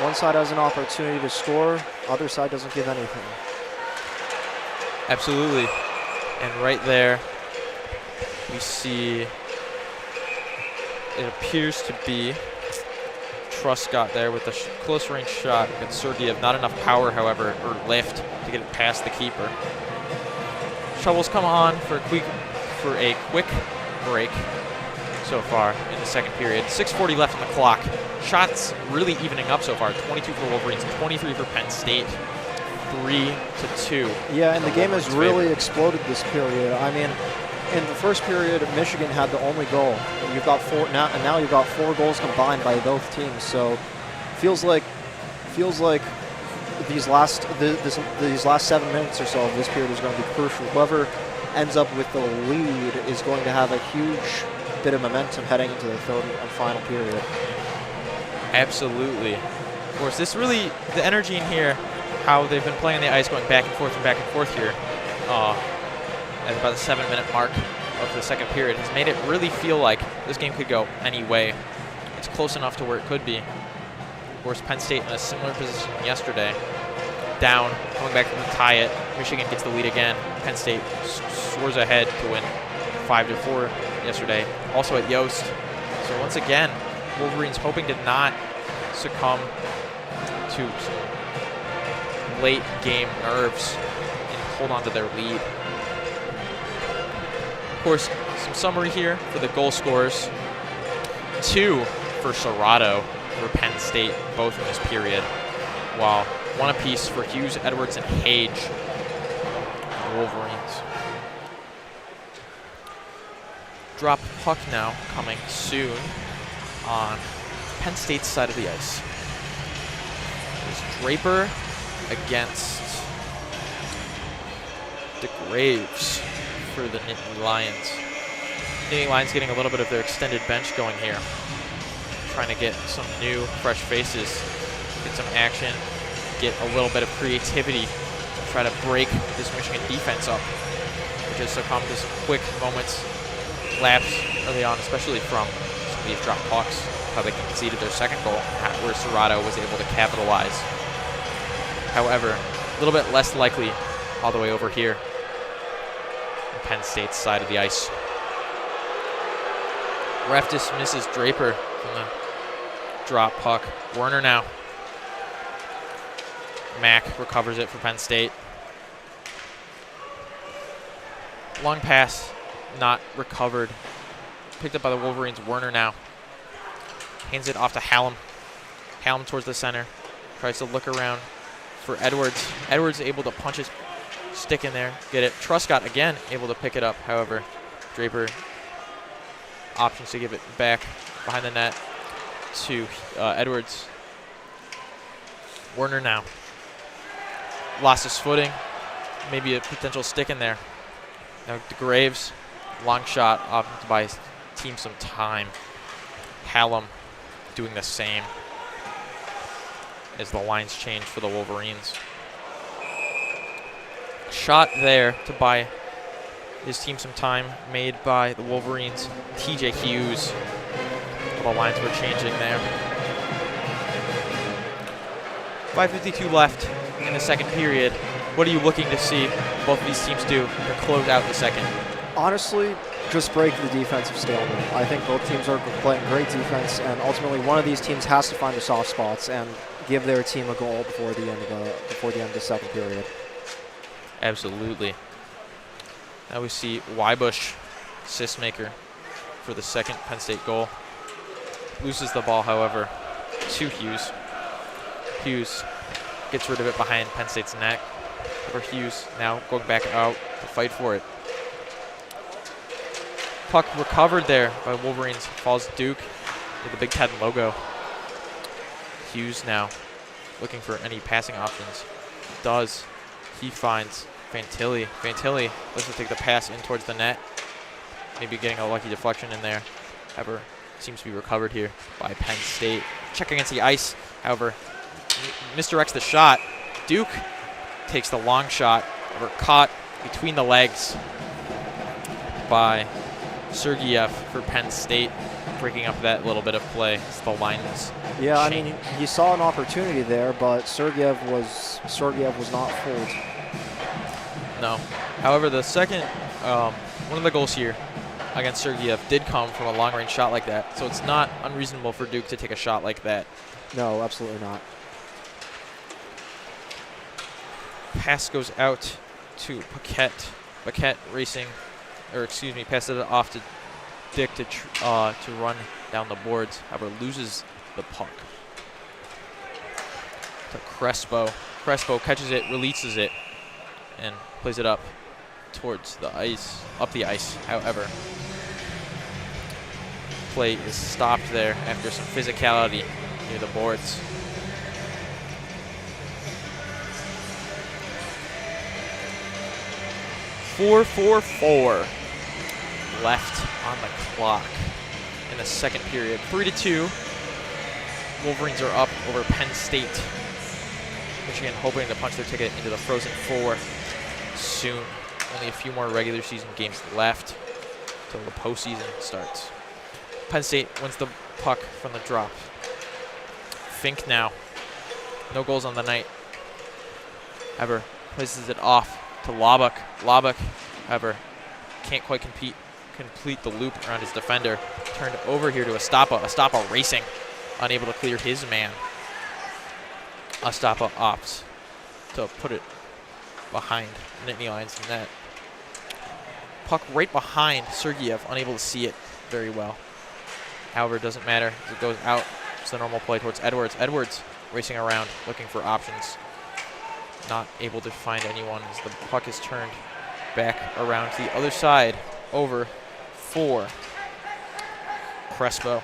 One side has an opportunity to score. Other side doesn't give anything. Absolutely. And right there, we see it appears to be Truscott there with a close range shot against Sergeyev. Not enough power, however, or lift to get it past the keeper. Shovels come on for a quick break so far in the second period. 6:40 left on the clock. Shots really evening up so far. 22 for Wolverines, 23 for Penn State. 3-2. Yeah, and the game has really exploded this period. I mean, in the first period, Michigan had the only goal. You've got four now, and now you've got 4 goals combined by both teams. So, feels like these last 7 minutes or so of this period is going to be crucial. Whoever ends up with the lead is going to have a huge bit of momentum heading into the third and final period. Absolutely. Of course, this really, the energy in here, how they've been playing on the ice, going back and forth here, at about the 7-minute mark of the second period, has made it really feel like this game could go any way. It's close enough to where it could be. Of course, Penn State in a similar position yesterday. Down, coming back to tie it. Michigan gets the lead again. Penn State soars ahead to win 5-4 yesterday. Also at Yost. So once again, Wolverines hoping to not succumb to some late game nerves and hold on to their lead. Of course, some summary here for the goal scorers. 2 for Serrato for Penn State, both in this period, while 1 apiece for Hughes, Edwards, and Hage for Wolverines. drop puck now coming soon on Penn State's side of the ice. There's Draper against DeGraves for the Nittany Lions. Nittany Lions getting a little bit of their extended bench going here. Trying to get some new, fresh faces, get some action, get a little bit of creativity, try to break this Michigan defense up, which has succumbed to some quick moments, lapse early on, especially from some of these drop pucks, how they conceded their second goal, where Serrato was able to capitalize. However, a little bit less likely all the way over here on Penn State's side of the ice. Ref dismisses Draper from the drop puck. Werner now. Mack recovers it for Penn State. Long pass, not recovered. Picked up by the Wolverines. Werner now. Hands it off to Hallam. Hallam towards the center. Tries to look around for Edwards. Edwards able to punch his stick in there, get it. Truscott again able to pick it up. However, Draper options to give it back behind the net to Edwards. Werner now. Lost his footing. Maybe a potential stick in there. Now DeGraves, long shot, opted to buy his team some time. Hallam doing the same as the lines change for the Wolverines. Shot there to buy his team some time, made by the Wolverines. TJ Hughes. The lines were changing there. 5:52 left in the second period. What are you looking to see both of these teams do to close out the second? Honestly, just break the defensive stalemate. I think both teams are playing great defense, and ultimately one of these teams has to find the soft spots and give their team a goal before the end of the second period. Absolutely. Now we see Wybush, assist maker for the second Penn State goal. Loses the ball, however, to Hughes. Hughes gets rid of it behind Penn State's net. For Hughes now going back out to fight for it. Puck recovered there by Wolverines. Falls Duke with the Big Ten logo. Hughes now looking for any passing options. Does. He finds Fantilli. Fantilli looks to take the pass in towards the net. Maybe getting a lucky deflection in there. However, seems to be recovered here by Penn State. Check against the ice, however, misdirects the shot. Duke takes the long shot, however, caught between the legs by Sergeyev for Penn State, breaking up that little bit of play as the line was Yeah, I mean, he saw an opportunity there, but Sergeyev was not fooled. No. However, the second, one of the goals here against Sergeyev did come from a long-range shot like that, so it's not unreasonable for Duke to take a shot like that. No, absolutely not. Pass goes out to Paquette. Paquette racing, or excuse me, passes it off to Dick to run down the boards. However, loses the puck to Crespo. Crespo catches it, releases it, and plays it up towards the ice, up the ice. However, play is stopped there after some physicality near the boards. .444 left on the clock in the second period. 3-2. Wolverines are up over Penn State. Michigan hoping to punch their ticket into the Frozen Four soon. Only a few more regular season games left until the postseason starts. Penn State wins the puck from the drop. Fink now. No goals on the night. However, places it off to Laubach. Laubach, however, can't quite complete the loop around his defender. Turned over here to Estapa. Estapa racing, unable to clear his man. Estapa opts to put it behind Nittany Lions net. Puck right behind Sergeyev, unable to see it very well. However, it doesn't matter as it goes out. It's the normal play towards Edwards. Edwards racing around, looking for options. Not able to find anyone as the puck is turned back around to the other side over for Crespo.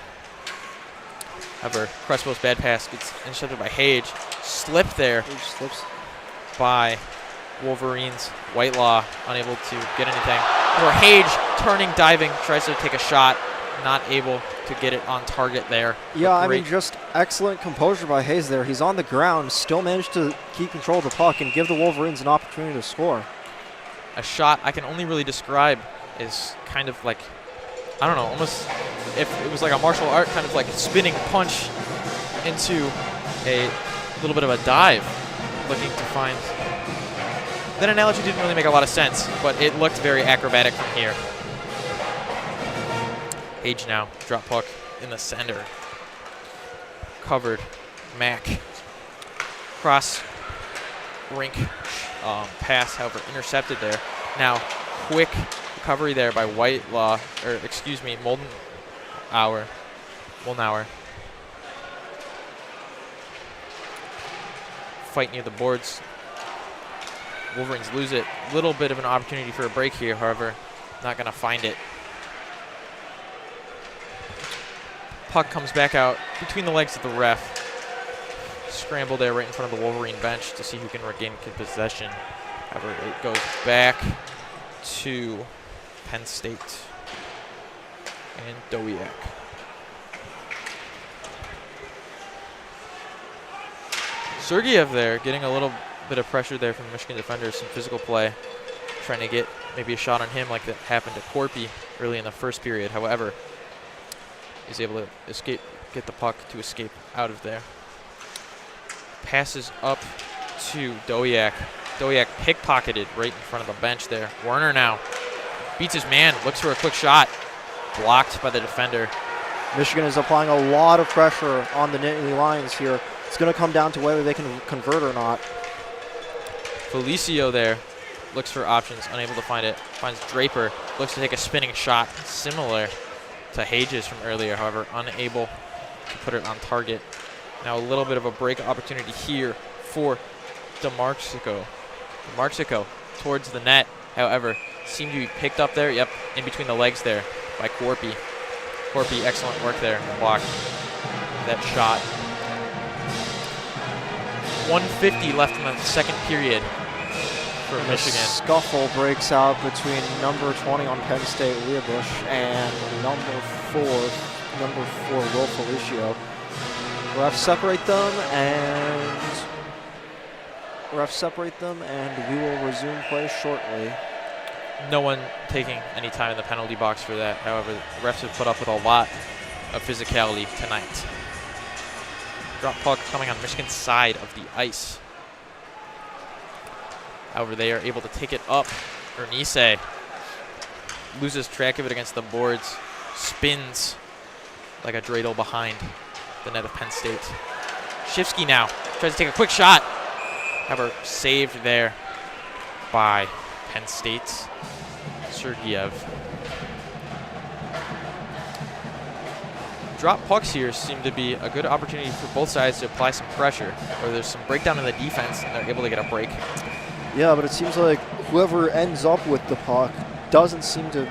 However, Crespo's bad pass gets intercepted by Hage. Slipped there Hage slips by Wolverines. Whitelaw unable to get anything. Or Hage turning, diving, tries to take a shot. Not able to get it on target there. Yeah, I mean, just excellent composure by Hayes there. He's on the ground, still managed to keep control of the puck and give the Wolverines an opportunity to score. A shot I can only really describe as kind of like, I don't know, almost if it was like a martial art, kind of like spinning punch into a little bit of a dive, looking to find. That analogy didn't really make a lot of sense, but it looked very acrobatic from here. Hage now, drop puck in the center. Covered, Mack. Cross rink pass, however, intercepted there. Now, quick recovery there by Whitelaw, or excuse me, Moldenauer. Fight near the boards. Wolverines lose it. Little bit of an opportunity for a break here, however, not gonna find it. Puck comes back out between the legs of the ref. Scramble there right in front of the Wolverine bench to see who can regain possession. However, it goes back to Penn State and Dowiak. Sergeyev there getting a little bit of pressure there from the Michigan defenders, some physical play, trying to get maybe a shot on him like that happened to Corpy early in the first period. However, he's able to escape, get the puck to escape out of there. Passes up to Dowiak. Dowiak pickpocketed right in front of the bench there. Werner now beats his man, looks for a quick shot. Blocked by the defender. Michigan is applying a lot of pressure on the Nittany Lions here. It's going to come down to whether they can convert or not. Felicio there looks for options, unable to find it. Finds Draper, looks to take a spinning shot, similar to Hages from earlier, however, unable to put it on target. Now a little bit of a break opportunity here for DeMarxico. DeMarxico towards the net, however, seemed to be picked up there, yep, in between the legs there by Corpy. Corpy, excellent work there, blocked that shot. 1:50 left in the second period for Michigan. A scuffle breaks out between number 20 on Penn State, Leabush, and number 4, Will Felicio. Refs separate them, and we will resume play shortly. No one taking any time in the penalty box for that. However, the refs have put up with a lot of physicality tonight. Drop puck coming on Michigan's side of the ice. However, they are able to take it up. Ernise loses track of it against the boards. Spins like a dreidel behind the net of Penn State. Shifsky now tries to take a quick shot. However, saved there by Penn State's Sergeyev. Drop pucks here seem to be a good opportunity for both sides to apply some pressure, or there's some breakdown in the defense and they're able to get a break. Yeah, but it seems like whoever ends up with the puck doesn't seem to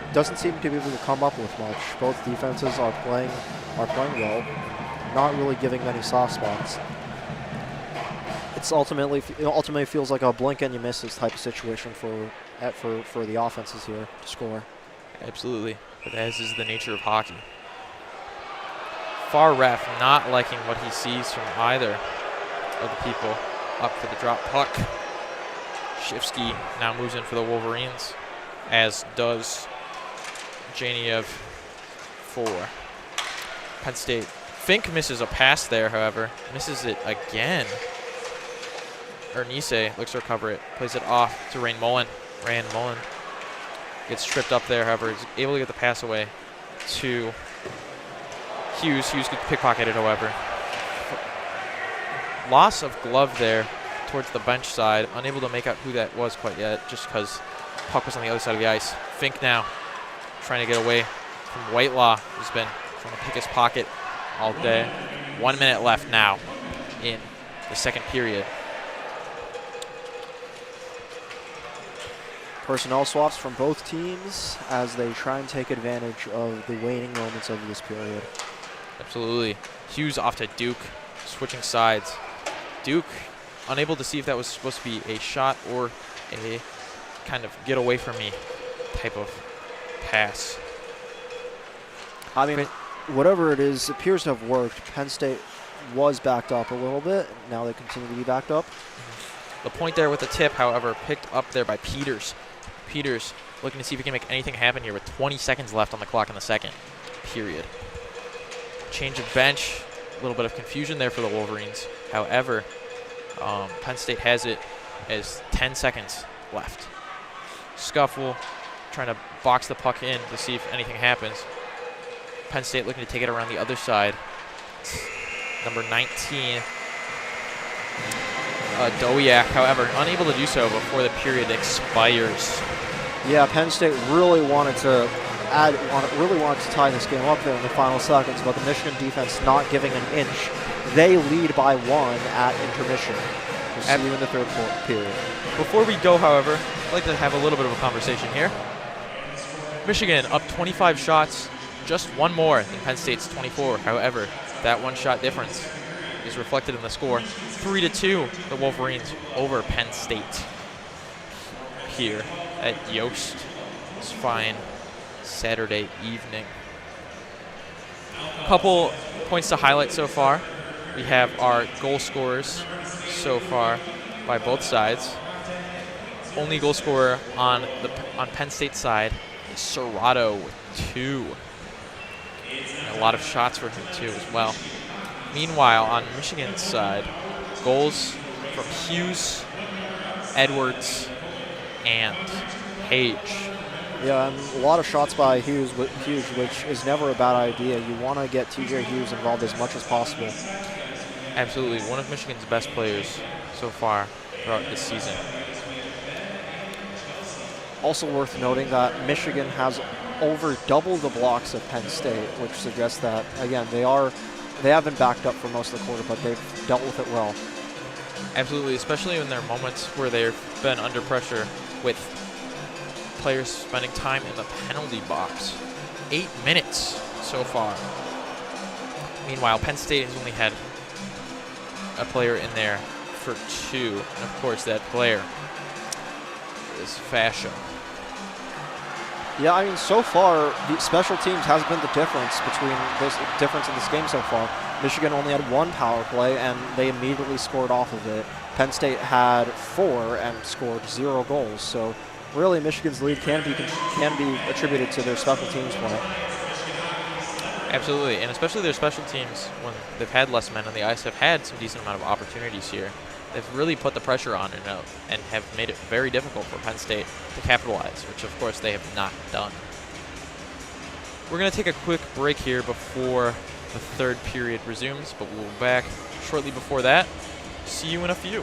be able to come up with much. Both defenses are playing well, not really giving many soft spots. It's ultimately feels like a blink and you miss this type of situation for the offenses here to score. Absolutely, but as is the nature of hockey. Far ref not liking what he sees from either of the people up for the drop puck. Shifsky now moves in for the Wolverines, as does Janiev for Penn State. Fink misses a pass there, however. Misses it again. Ernise looks to recover it, plays it off to Rand Mullen. Rand Mullen gets tripped up there, however, is able to get the pass away to Hughes. Hughes gets pickpocketed, however. Loss of glove there towards the bench side. Unable to make out who that was quite yet, just because puck was on the other side of the ice. Fink now trying to get away from Whitelaw, who's been trying to pick his pocket all day. 1 minute left now in the second period. Personnel swaps from both teams as they try and take advantage of the waning moments of this period. Absolutely. Hughes off to Duke, switching sides. Duke unable to see if that was supposed to be a shot or a kind of get away from me type of pass. I mean, whatever it is, it appears to have worked. Penn State was backed up a little bit. Now they continue to be backed up. The point there with the tip, however, picked up there by Peters. Peters looking to see if he can make anything happen here with 20 seconds left on the clock in the second period. Change of bench, a little bit of confusion there for the Wolverines. However, Penn State has it as 10 seconds left. Scuffle, trying to box the puck in to see if anything happens. Penn State looking to take it around the other side. It's number 19, Dowiak, however, unable to do so before the period expires. Yeah, Penn State really wanted to tie this game up there in the final seconds, but the Michigan defense not giving an inch. They lead by 1 at intermission. We'll see you in the third period. Before we go, however, I'd like to have a little bit of a conversation here. Michigan up 25 shots, just one more than Penn State's 24. However, that one shot difference is reflected in the score. 3-2, the Wolverines over Penn State here at Yost. It's fine Saturday evening. A couple points to highlight so far. We have our goal scorers so far by both sides. Only goal scorer on Penn State's side is Serrato with 2. And a lot of shots for him too as well. Meanwhile, on Michigan's side, goals from Hughes, Edwards, and Page. Yeah, and a lot of shots by Hughes, which is never a bad idea. You want to get TJ Hughes involved as much as possible. Absolutely, one of Michigan's best players so far throughout this season. Also worth noting that Michigan has over double the blocks of Penn State, which suggests that, again, they have been backed up for most of the quarter, but they've dealt with it well. Absolutely, especially in their moments where they've been under pressure with players spending time in the penalty box. 8 minutes so far. Meanwhile, Penn State has only had a player in there for 2. And of course, that player is Fascia. Yeah, I mean, so far, the special teams has been the difference in this game so far. Michigan only had 1 power play, and they immediately scored off of it. Penn State had 4 and scored 0 goals. So really, Michigan's lead can be attributed to their special teams play. Absolutely, and especially their special teams, when they've had less men on the ice, have had some decent amount of opportunities here. They've really put the pressure on and have made it very difficult for Penn State to capitalize, which of course they have not done. We're going to take a quick break here before the third period resumes, but we'll be back shortly before that. See you in a few.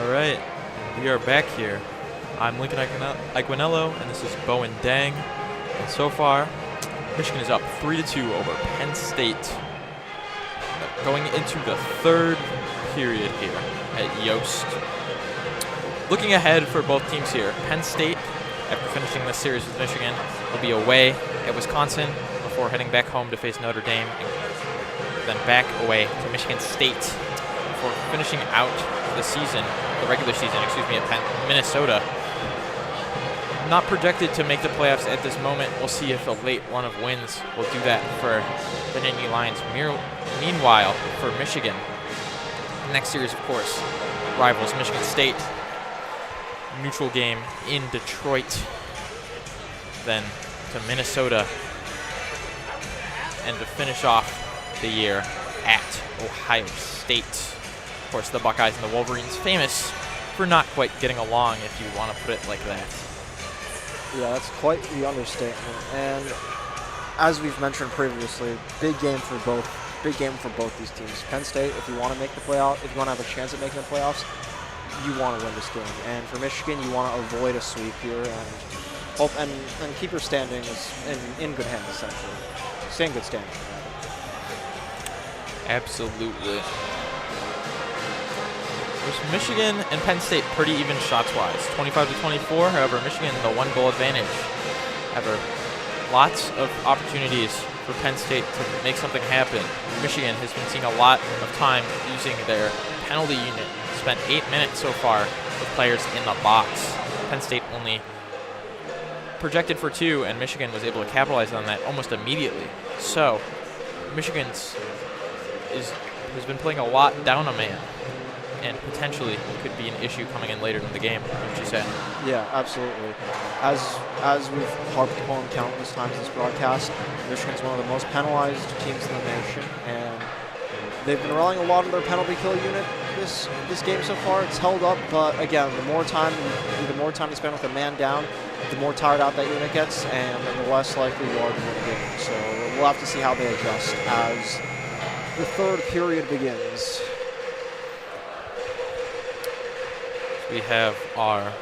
All right, we are back here. I'm Lincoln Iaquaniello, and this is Bowen Deng. And so far, Michigan is up 3-2 over Penn State. Going into the third period here at Yost. Looking ahead for both teams here, Penn State, after finishing this series with Michigan, will be away at Wisconsin before heading back home to face Notre Dame, and then back away to Michigan State before finishing out the regular season, at Minnesota. Not projected to make the playoffs at this moment. We'll see if a late run of wins will do that for the Nittany Lions. Meanwhile, for Michigan, the next series, of course, rivals Michigan State. Neutral game in Detroit, then to Minnesota, and to finish off the year at Ohio State. Of course, the Buckeyes and the Wolverines famous for not quite getting along, if you want to put it like that. Yeah, that's quite the understatement. And as we've mentioned previously, big game for both these teams. Penn State, if you want to make the playoff, if you want to have a chance at making the playoffs, you want to win this game. And for Michigan, you want to avoid a sweep here and hope and keep your standings in good hands, essentially. Stay in good standing. Absolutely. There's Michigan and Penn State pretty even shots-wise, 25-24. However, Michigan the one goal advantage. However, lots of opportunities for Penn State to make something happen. Michigan has been seeing a lot of time using their penalty unit. Spent 8 minutes so far with players in the box. Penn State only projected for 2, and Michigan was able to capitalize on that almost immediately. So, Michigan has been playing a lot down a man, and potentially could be an issue coming in later in the game, wouldn't you say? Yeah, absolutely. As we've harped upon countless times in this broadcast, Michigan's one of the most penalized teams in the nation, and they've been relying a lot on their penalty kill unit this game so far. It's held up, but again, the more time you spend with a man down, the more tired out that unit gets, and the less likely you are to win the game. So we'll have to see how they adjust as the third period begins. We have our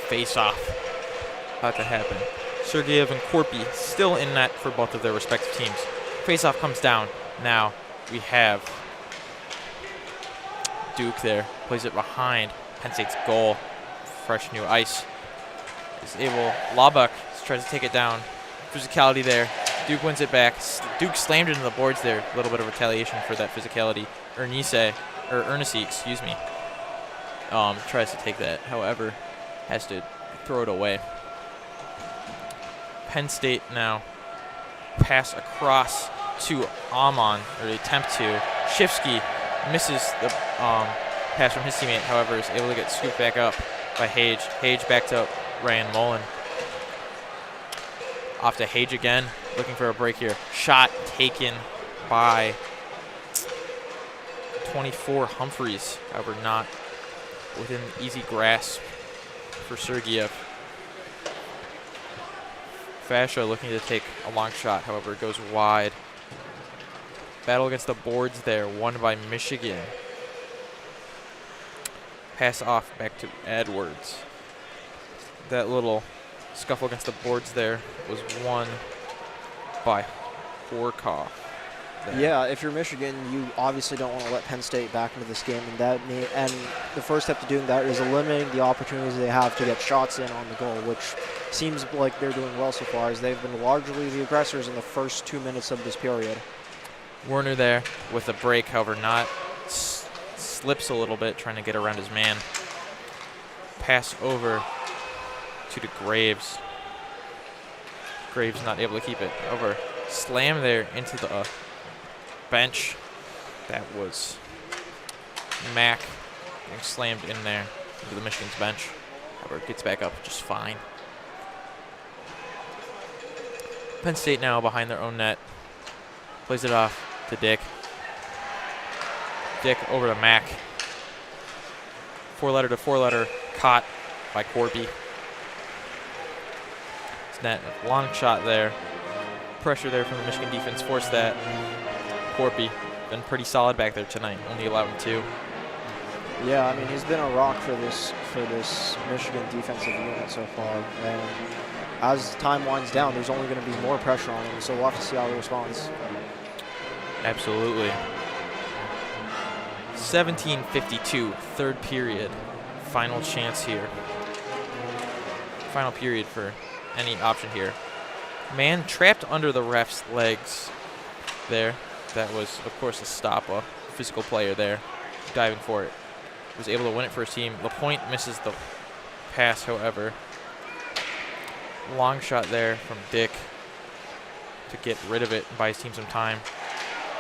face-off about to happen. Sergeyev and Korpi still in net for both of their respective teams. Face-off comes down. Now we have Duke there, plays it behind Penn State's goal. Fresh new ice. Is able, Laubach tries to take it down. Physicality there. Duke wins it back. Duke slammed it into the boards there. A little bit of retaliation for that physicality. Ernest, excuse me. Tries to take that, however, has to throw it away. Penn State now pass across to Amon, or the attempt to. Shifsky misses the pass from his teammate, however, is able to get scooped back up by Hage. Hage back to Ryan Mullen. Off to Hage again, looking for a break here. Shot taken by 24 Humphreys, however, not within easy grasp for Sergeyev. Fascia looking to take a long shot, however, it goes wide. Battle against the boards there, won by Michigan. Pass off back to Edwards. That little scuffle against the boards there was won by Horkoff. Yeah, if you're Michigan, you obviously don't want to let Penn State back into this game, and the first step to doing that is eliminating the opportunities they have to get shots in on the goal, which seems like they're doing well so far, as they've been largely the aggressors in the first 2 minutes of this period. Werner there with a break, however, not slips a little bit, trying to get around his man. Pass over to the Graves. Graves not able to keep it. Over. Slam there into the bench. That was Mack getting slammed in there into the Michigan's bench. However, gets back up just fine. Penn State now behind their own net. Plays it off to Dick. Dick over to Mack. Four-letter to four-letter, caught by Korpi. Net, long shot there. Pressure there from the Michigan defense forced that. Korpi been pretty solid back there tonight, only allowing 2. Yeah, I mean, he's been a rock for this Michigan defensive unit so far. And as time winds down, there's only going to be more pressure on him, so we'll have to see how he responds. Absolutely. 17:52, third period. Final chance here. Final period for any option here. Man trapped under the ref's legs there. That was, of course, a stop, a physical player there, diving for it. Was able to win it for his team. LaPointe misses the pass, however. Long shot there from Dick to get rid of it and buy his team some time.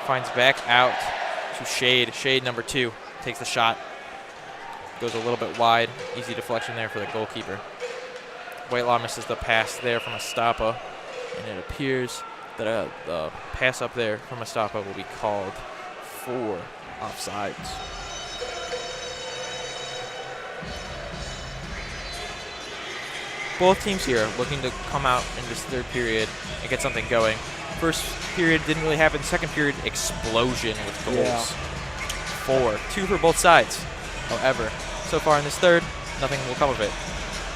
Finds back out to Shade. Shade, number 2, takes the shot. Goes a little bit wide. Easy deflection there for the goalkeeper. Whitelaw misses the pass there from Estapa, and it appears that the pass up there from Estapa will be called for offsides. Both teams here looking to come out in this third period and get something going. First period didn't really happen. Second period, explosion with goals. Yeah. 2 for both sides. However, so far in this third, nothing will come of it.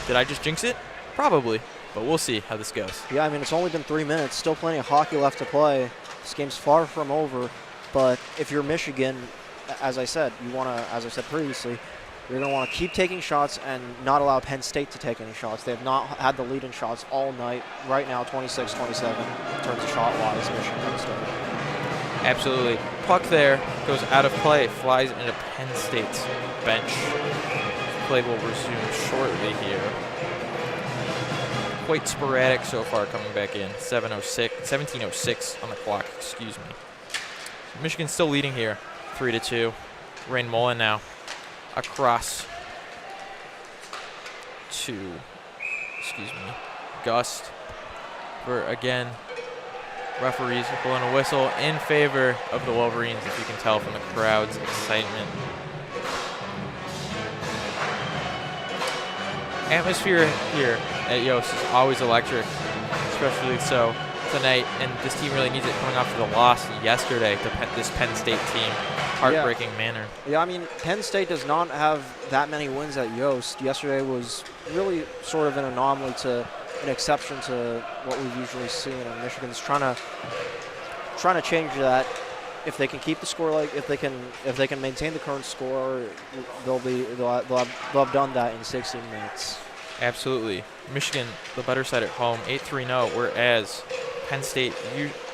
Did I just jinx it? Probably, but we'll see how this goes. Yeah, I mean, it's only been 3 minutes. Still plenty of hockey left to play. This game's far from over. But if you're Michigan, as I said, as I said previously, you're going to want to keep taking shots and not allow Penn State to take any shots. They have not had the lead in shots all night. Right now, 26-27 in terms of shot-wise, Michigan Penn State. Absolutely. Puck there goes out of play, flies into Penn State's bench. Play will resume shortly here. Quite sporadic so far coming back in. 17:06 on the clock, excuse me. Michigan's still leading here, 3-2. Rain Mullen now across to, Gust. For, again, referees blowing a whistle in favor of the Wolverines, if you can tell from the crowd's excitement. Atmosphere here at Yost is always electric, especially so tonight, and this team really needs it coming off of the loss yesterday to this Penn State team. Heartbreaking manner. Yeah, I mean, Penn State does not have that many wins at Yost. Yesterday was really sort of an anomaly to an exception to what we've usually seen, and Michigan's trying to change that. If they can keep the score, if they can maintain the current score, they'll have done that in 16 minutes. Absolutely. Michigan, the better side at home, 8-3-0, whereas Penn State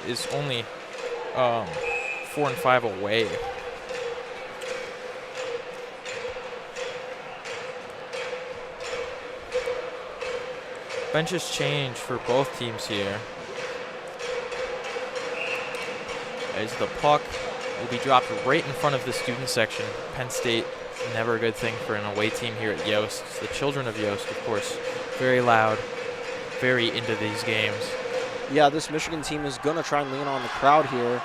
is only 4-5 away. Benches change for both teams here, as the puck will be dropped right in front of the student section. Penn State, never a good thing for an away team here at Yost. It's the children of Yost, of course, very loud, very into these games. Yeah, this Michigan team is going to try and lean on the crowd here,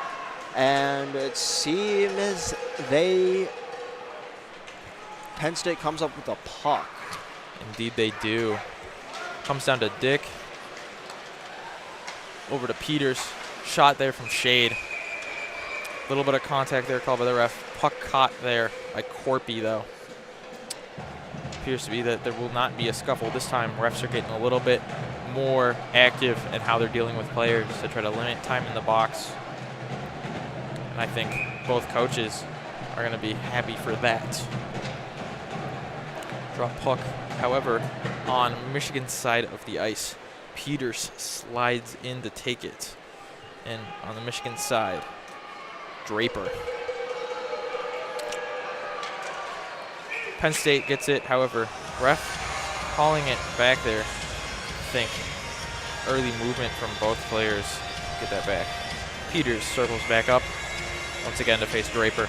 and it seems Penn State comes up with a puck. Indeed they do. Comes down to Dick. Over to Peters. Shot there from Shade. A little bit of contact there called by the ref. Puck caught there by Corpy, though. Appears to be that there will not be a scuffle. This time, refs are getting a little bit more active in how they're dealing with players to try to limit time in the box. And I think both coaches are going to be happy for that. Drop puck, however, on Michigan's side of the ice. Peters slides in to take it. And on the Michigan side, Draper. Penn State gets it, however, ref calling it back there. I think early movement from both players. Get that back. Peters circles back up once again to face Draper.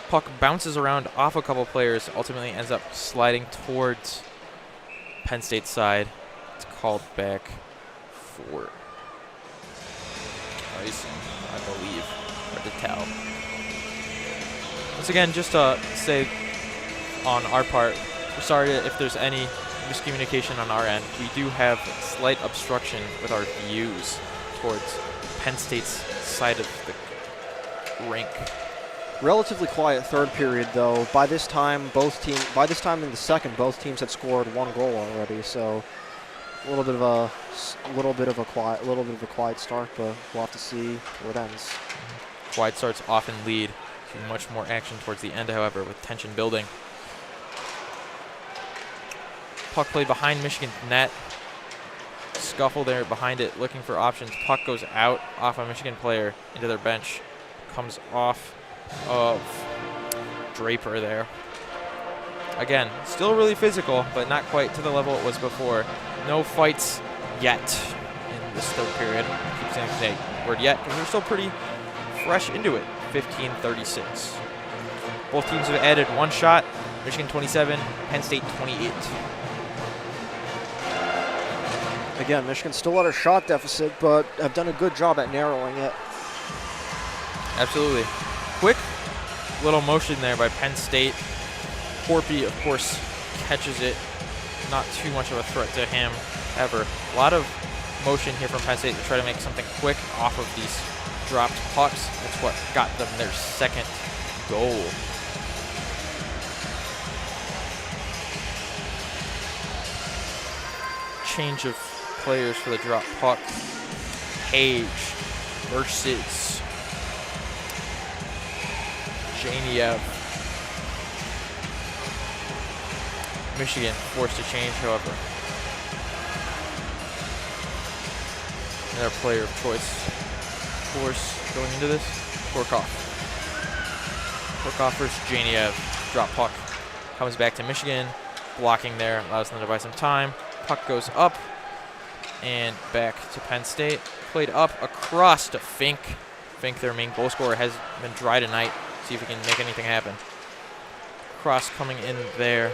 Puck bounces around off a couple players, ultimately ends up sliding towards Penn State's side. It's called back for icing, I believe. Hard to tell. Once again, just to say on our part, we're sorry if there's any miscommunication on our end. We do have slight obstruction with our views towards Penn State's side of the rink. Relatively quiet third period, though. By this time in the second, both teams had scored 1 goal already. So a little bit of a quiet start, but we'll have to see where it ends. Quiet starts often lead to much more action towards the end, however, with tension building. Puck played behind Michigan's net. Scuffle there behind it, looking for options. Puck goes out off a Michigan player into their bench. Comes off of Draper there. Again, still really physical, but not quite to the level it was before. No fights yet in this third period. I keep saying the word yet because we're still pretty fresh into it. 15:36. Both teams have added 1 shot. Michigan 27, Penn State 28. Again, Michigan still at a shot deficit, but have done a good job at narrowing it. Absolutely. Quick little motion there by Penn State. Corpy, of course, catches it. Not too much of a threat to him ever. A lot of motion here from Penn State to try to make something quick off of these dropped pucks. That's what got them their second goal. Change of players for the drop puck. Page versus Janiev. Michigan forced to change, however. Another player of choice, of course, going into this, Korkov. Korkov versus Janiev. Drop puck. Comes back to Michigan. Blocking there, allows them to buy some time. Puck goes up and back to Penn State. Played up across to Fink. Fink, their main goal scorer, has been dry tonight. See if he can make anything happen. Cross coming in there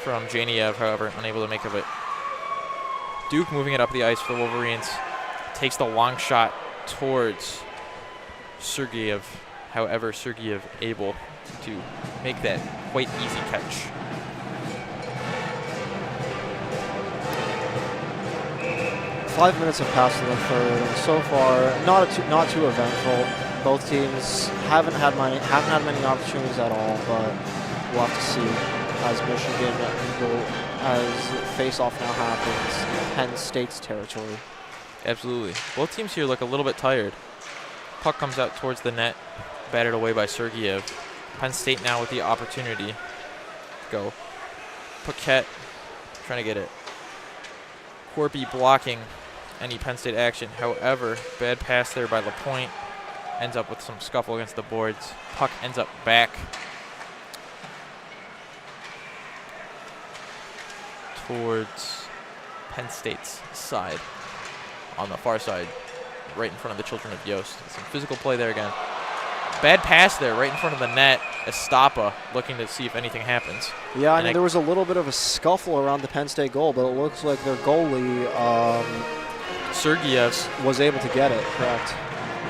from Janiev, however, unable to make of it. Duke moving it up the ice for the Wolverines. Takes the long shot towards Sergeyev. However, Sergeyev able to make that quite easy catch. Five minutes have passed in the third, and so far not too eventful. Both teams haven't had many opportunities at all, but we'll have to see as Michigan as face-off now happens in Penn State's territory. Absolutely. Both teams here look a little bit tired. Puck comes out towards the net, batted away by Sergeyev. Penn State now with the opportunity. Go. Paquette trying to get it. Corpy blocking any Penn State action. However, bad pass there by LaPointe. Ends up with some scuffle against the boards. Puck ends up back towards Penn State's side. On the far side, right in front of the children of Yost. Some physical play there again. Bad pass there, right in front of the net. Estapa looking to see if anything happens. Yeah, I mean, there was a little bit of a scuffle around the Penn State goal, but it looks like their goalie, Sergeyev, was able to get it, correct?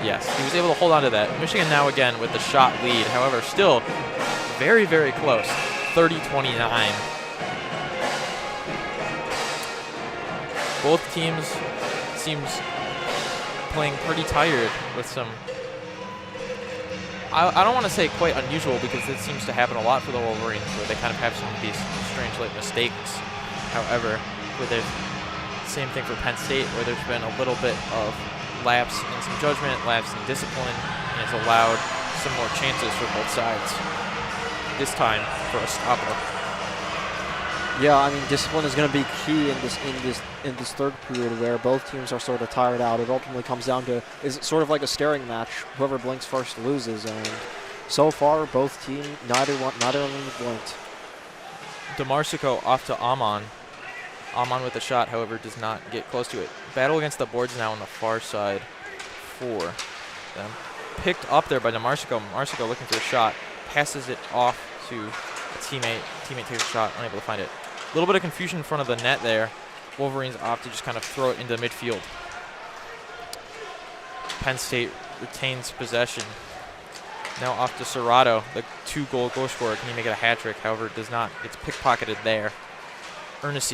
Yes, he was able to hold on to that. Michigan now again with the shot lead. However, still very, very close. 30-29. Both teams seems playing pretty tired with some, I don't want to say quite unusual, because it seems to happen a lot for the Wolverines, where they kind of have some of these strange late mistakes. However, where there's same thing for Penn State, where there's been a little bit of lapse in some judgment, lapse in discipline, and has allowed some more chances for both sides. This time for Estapa. Yeah, I mean, discipline is going to be key in this third period, where both teams are sort of tired out. It ultimately comes down to, is it sort of like a staring match? Whoever blinks first loses, and so far both teams, neither one have blinked. DeMarsico off to Amon. Amon with the shot, however, does not get close to it. Battle against the boards now on the far side for them. Picked up there by DeMarsico. Marsico looking for a shot, passes it off to a teammate. Teammate takes a shot, unable to find it. A little bit of confusion in front of the net there. Wolverines opt to just kind of throw it into midfield. Penn State retains possession. Now off to Serrato, the 2-goal goal scorer. Can he make it a hat trick? However, it does not. It's pickpocketed there. Ernest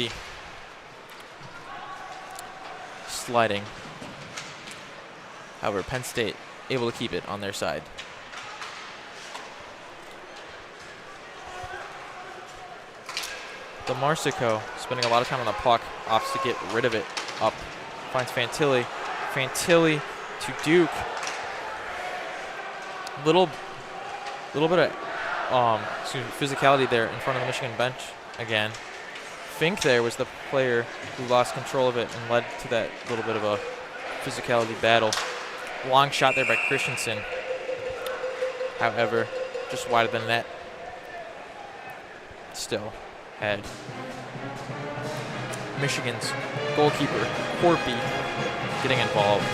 sliding. However, Penn State able to keep it on their side. DeMarsico spending a lot of time on the puck, opts to get rid of it. Up, finds Fantilli. Fantilli to Duke. Little bit of physicality there in front of the Michigan bench again. Fink there was the player who lost control of it and led to that little bit of a physicality battle. Long shot there by Christensen. However, just wide of the net. Still had Michigan's goalkeeper, Corpy, getting involved.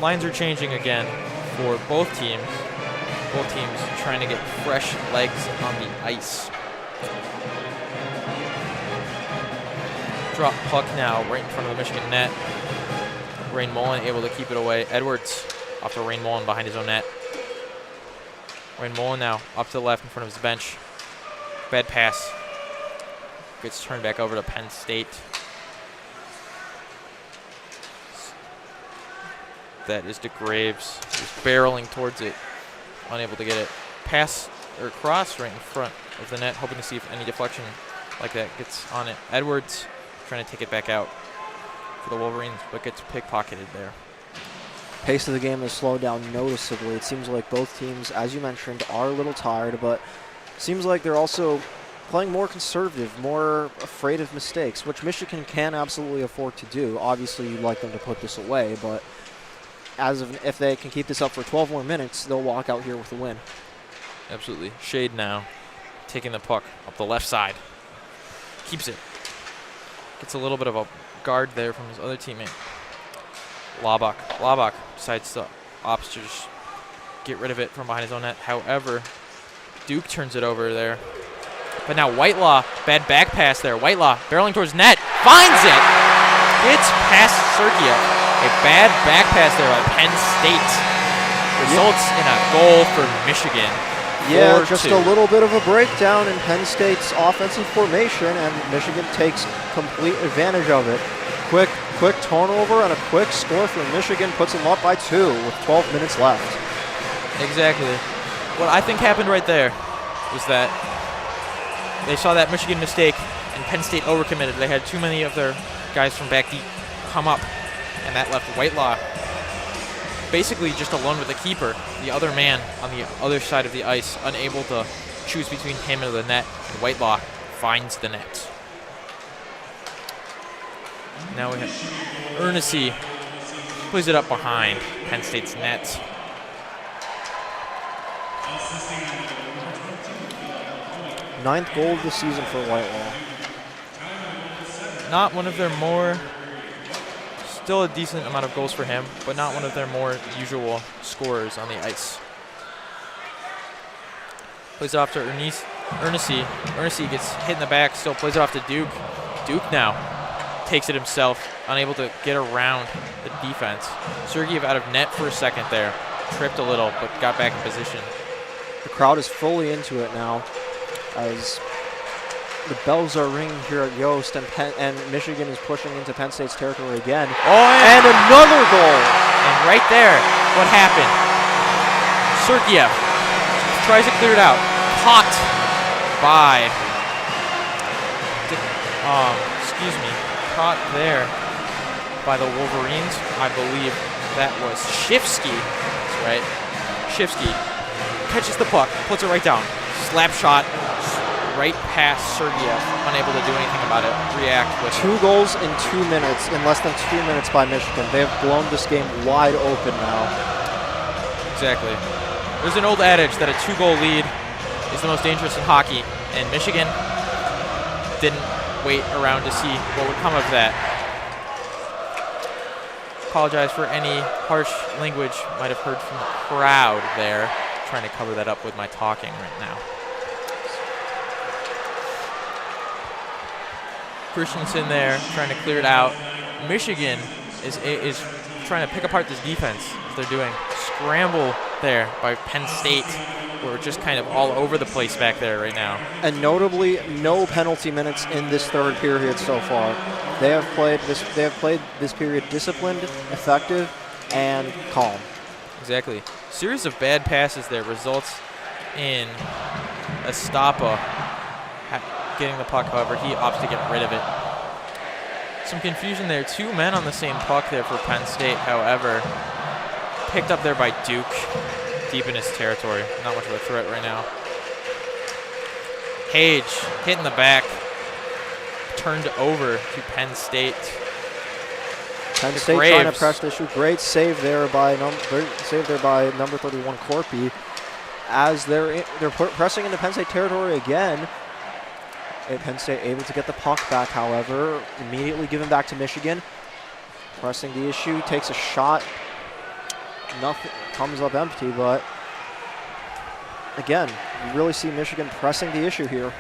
Lines are changing again for both teams. Both teams trying to get fresh legs on the ice. Drop puck now right in front of the Michigan net. Rain Mullen able to keep it away. Edwards off to Rain Mullen behind his own net. Rain Mullen now up to the left in front of his bench. Bad pass. Gets turned back over to Penn State. That is DeGraves. He's barreling towards it. Unable to get it. Pass or cross right in front of the net, hoping to see if any deflection like that gets on it. Edwards trying to take it back out for the Wolverines, but gets pickpocketed there. Pace of the game has slowed down noticeably. It seems like both teams, as you mentioned, are a little tired, but seems like they're also playing more conservative, more afraid of mistakes, which Michigan can absolutely afford to do. Obviously, you'd like them to put this away, but if they can keep this up for 12 more minutes, they'll walk out here with a win. Absolutely. Shade now, taking the puck up the left side. Keeps it. Gets a little bit of a guard there from his other teammate. Laubach decides to opts to just get rid of it from behind his own net. However, Duke turns it over there. But now Whitelaw, bad back pass there. Whitelaw barreling towards net, finds it! Gets past Sergiev. A bad back pass there by Penn State. Results in a goal for Michigan. Yeah, just a little bit of a breakdown in Penn State's offensive formation, and Michigan takes complete advantage of it. Quick turnover and a quick score for Michigan puts them up by 2 with 12 minutes left. Exactly. What I think happened right there was that they saw that Michigan mistake and Penn State overcommitted. They had too many of their guys from back deep come up, and that left Whitelaw basically just alone with the keeper, the other man on the other side of the ice, unable to choose between him and the net, and Whitelaw finds the net. Now we have Ernest plays it up behind Penn State's net. Ninth goal of the season for Whitelaw. Not one of their more, still a decent amount of goals for him, but not one of their more usual scorers on the ice. Plays it off to Ernest. Ernest gets hit in the back, still plays it off to Duke. Duke now takes it himself, unable to get around the defense. Sergiev out of net for a second there. Tripped a little, but got back in position. The crowd is fully into it now as the bells are ringing here at Yost, and Michigan is pushing into Penn State's territory again. And another goal! And right there, what happened? Sergiev tries to clear it out. Caught by, caught there by the Wolverines. I believe that was Shifsky. That's right. Shifsky catches the puck, puts it right down. Slap shot right past Sergiev, unable to do anything about it. React with 2 goals in 2 minutes, in less than 2 minutes by Michigan. They have blown this game wide open now. Exactly. There's an old adage that a 2-goal lead is the most dangerous in hockey, and Michigan didn't wait around to see what would come of that. Apologize for any harsh language might have heard from the crowd there. Trying to cover that up with my talking right now. Christensen there trying to clear it out. Michigan is trying to pick apart this defense as they're doing. Scramble there by Penn State. We're just kind of all over the place back there right now. And notably, no penalty minutes in this third period so far. They have played this period disciplined, effective, and calm. Exactly. Series of bad passes there results in Estapa getting the puck. However, he opts to get rid of it. Some confusion there. 2 men on the same puck there for Penn State. However, picked up there by Duke, deep in his territory. Not much of a threat right now. Hage hitting the back, turned over to Penn State. Penn State trying to press the issue. Great save there by number 31 Corpy, as they're pressing into Penn State territory again. Penn State able to get the puck back, however, immediately given back to Michigan. Pressing the issue, takes a shot. Nothing comes up empty, but again, you really see Michigan pressing the issue here.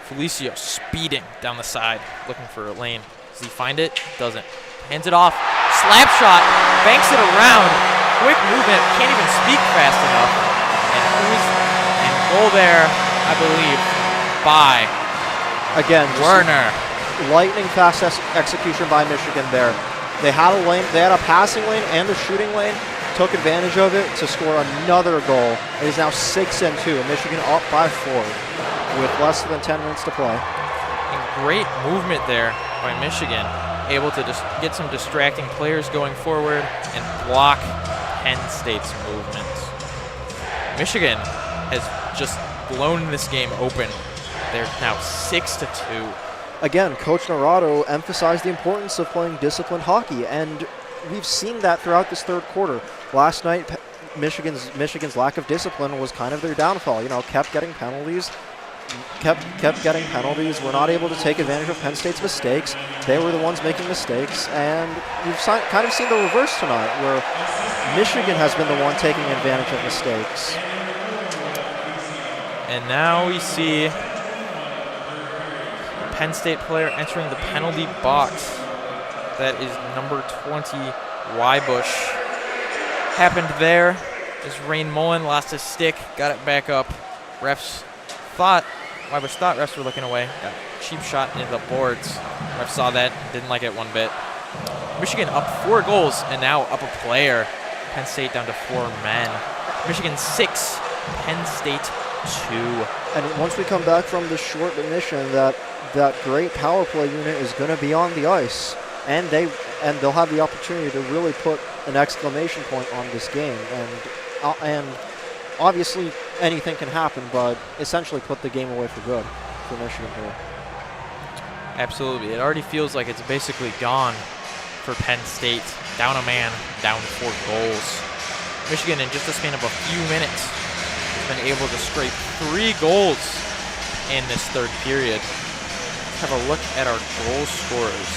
Felicio speeding down the side, looking for a lane. Does he find it? Doesn't. Hands it off. Slap shot. Banks it around. Quick movement. Can't even speak fast enough. And goal there, I believe, by again Werner. Lightning fast execution by Michigan there. They had a lane. They had a passing lane and a shooting lane. Took advantage of it to score another goal. It is now 6-2. Michigan up by 4 with less than 10 minutes to play. And great movement there by Michigan. Able to just get some distracting players going forward and block Penn State's movement. Michigan has just blown this game open. They're now 6-2. Again, Coach Naranjo emphasized the importance of playing disciplined hockey, and we've seen that throughout this third quarter. Last night, Michigan's lack of discipline was kind of their downfall. Kept getting penalties. Kept getting penalties. Were not able to take advantage of Penn State's mistakes. They were the ones making mistakes, and we've kind of seen the reverse tonight, where Michigan has been the one taking advantage of mistakes. And now we see a Penn State player entering the penalty box. That is number 20, Wybush. Happened there is Rain Mullen lost his stick, got it back up. Wybush thought refs were looking away. Got a cheap shot into the boards. Refs saw that, didn't like it one bit. Michigan up 4 goals and now up a player. Penn State down to 4 men. Michigan 6, Penn State 2. And once we come back from this short intermission, that great power play unit is going to be on the ice, and they'll have the opportunity to really put an exclamation point on this game. And obviously anything can happen, but essentially put the game away for good for Michigan here. Absolutely. It already feels like it's basically gone for Penn State. Down a man, down 4 goals. Michigan, in just a span of a few minutes, has been able to scrape 3 goals in this third period. Let's have a look at our goal scorers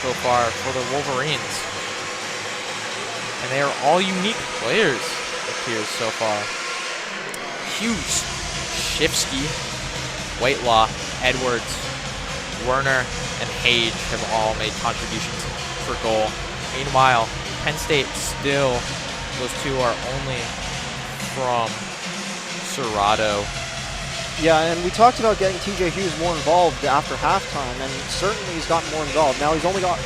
so far for the Wolverines. And they are all unique players, it appears so far. Hughes, Shifsky, Whitelaw, Edwards, Werner, and Hage have all made contributions for goal. Meanwhile, Penn State still, those 2 are only from Serrato. Yeah, and we talked about getting TJ Hughes more involved after halftime, and certainly he's gotten more involved. Now he's only got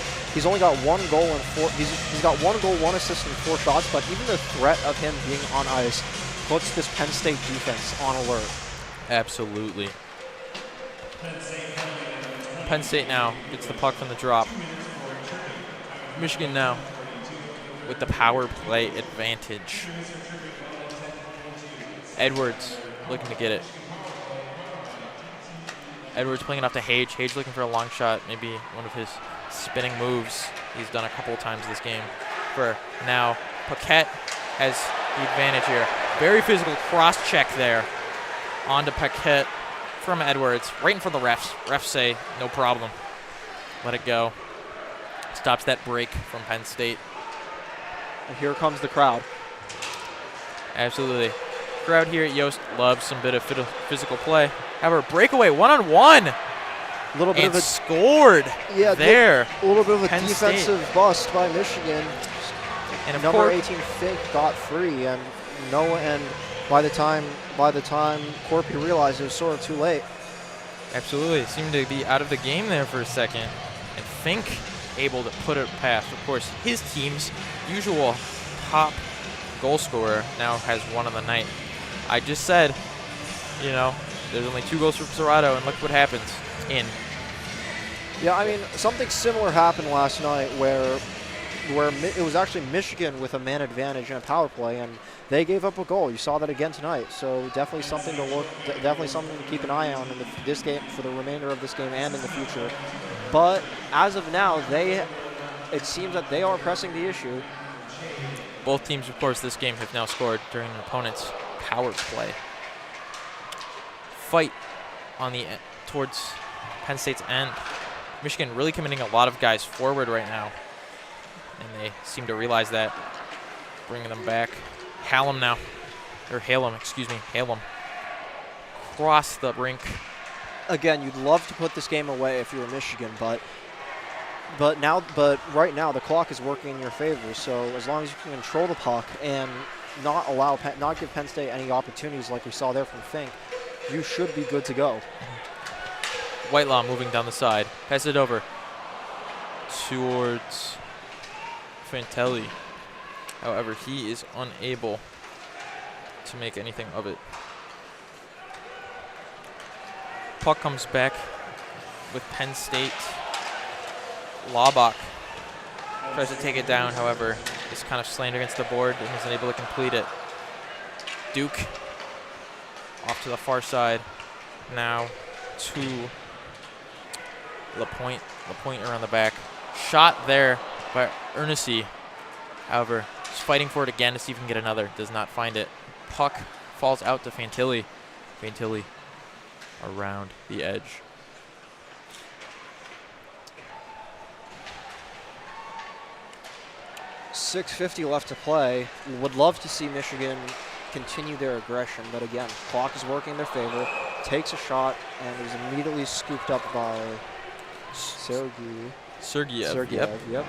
1 goal and 4. He's got 1 goal, 1 assist, and 4 shots. But even the threat of him being on ice puts this Penn State defense on alert. Absolutely. Penn State now gets the puck from the drop. Michigan now with the power play advantage. Edwards looking to get it. Edwards playing it off to Hage. Hage looking for a long shot, maybe one of his spinning moves he's done a couple times this game. For now, Paquette has the advantage here. Very physical cross check there onto Paquette from Edwards, right in front of the refs. Refs say, no problem. Let it go. Stops that break from Penn State. And here comes the crowd. Absolutely. Crowd here at Yost loves some bit of physical play. However, breakaway one-on-one. A little bit of a scored. Yeah, there. A little bit of a Penn defensive State. Bust by Michigan. And of number course, 18 Fink got free, and by the time Corpy realized it was sort of too late. Absolutely. Seemed to be out of the game there for a second. And Fink able to put it past, of course, his team's usual top goal scorer, now has one on the night. I just said, you know, there's only 2 goals for Serrato, and look what happens. In. Yeah, I mean, something similar happened last night where it was actually Michigan with a man advantage in a power play, and they gave up a goal. You saw that again tonight. So definitely something to keep an eye on in this game, for the remainder of this game and in the future. But as of now, it seems that they are pressing the issue. Both teams, of course, this game have now scored during an opponent's power play. Fight on the towards Penn State's end. Michigan really committing a lot of guys forward right now, and they seem to realize that. Bringing them back. Hallam now, or Hallam, excuse me, Hallam. Cross the rink. Again, you'd love to put this game away if you were Michigan, but right now the clock is working in your favor. So as long as you can control the puck and not give Penn State any opportunities like we saw there from Fink, you should be good to go. Whitelaw moving down the side. Pass it over towards Fantelli. However, he is unable to make anything of it. Puck comes back with Penn State. Laubach tries to take it down, however, is kind of slammed against the board and isn't able to complete it. Duke off to the far side. Now to LaPointe. LaPointe around the back. Shot there by Ernesti. However, he's fighting for it again to see if he can get another. Does not find it. Puck falls out to Fantilli. Fantilli around the edge. .650 left to play. Would love to see Michigan continue their aggression, but again, clock is working in their favor. Takes a shot and is immediately scooped up by Sergiev. Yep.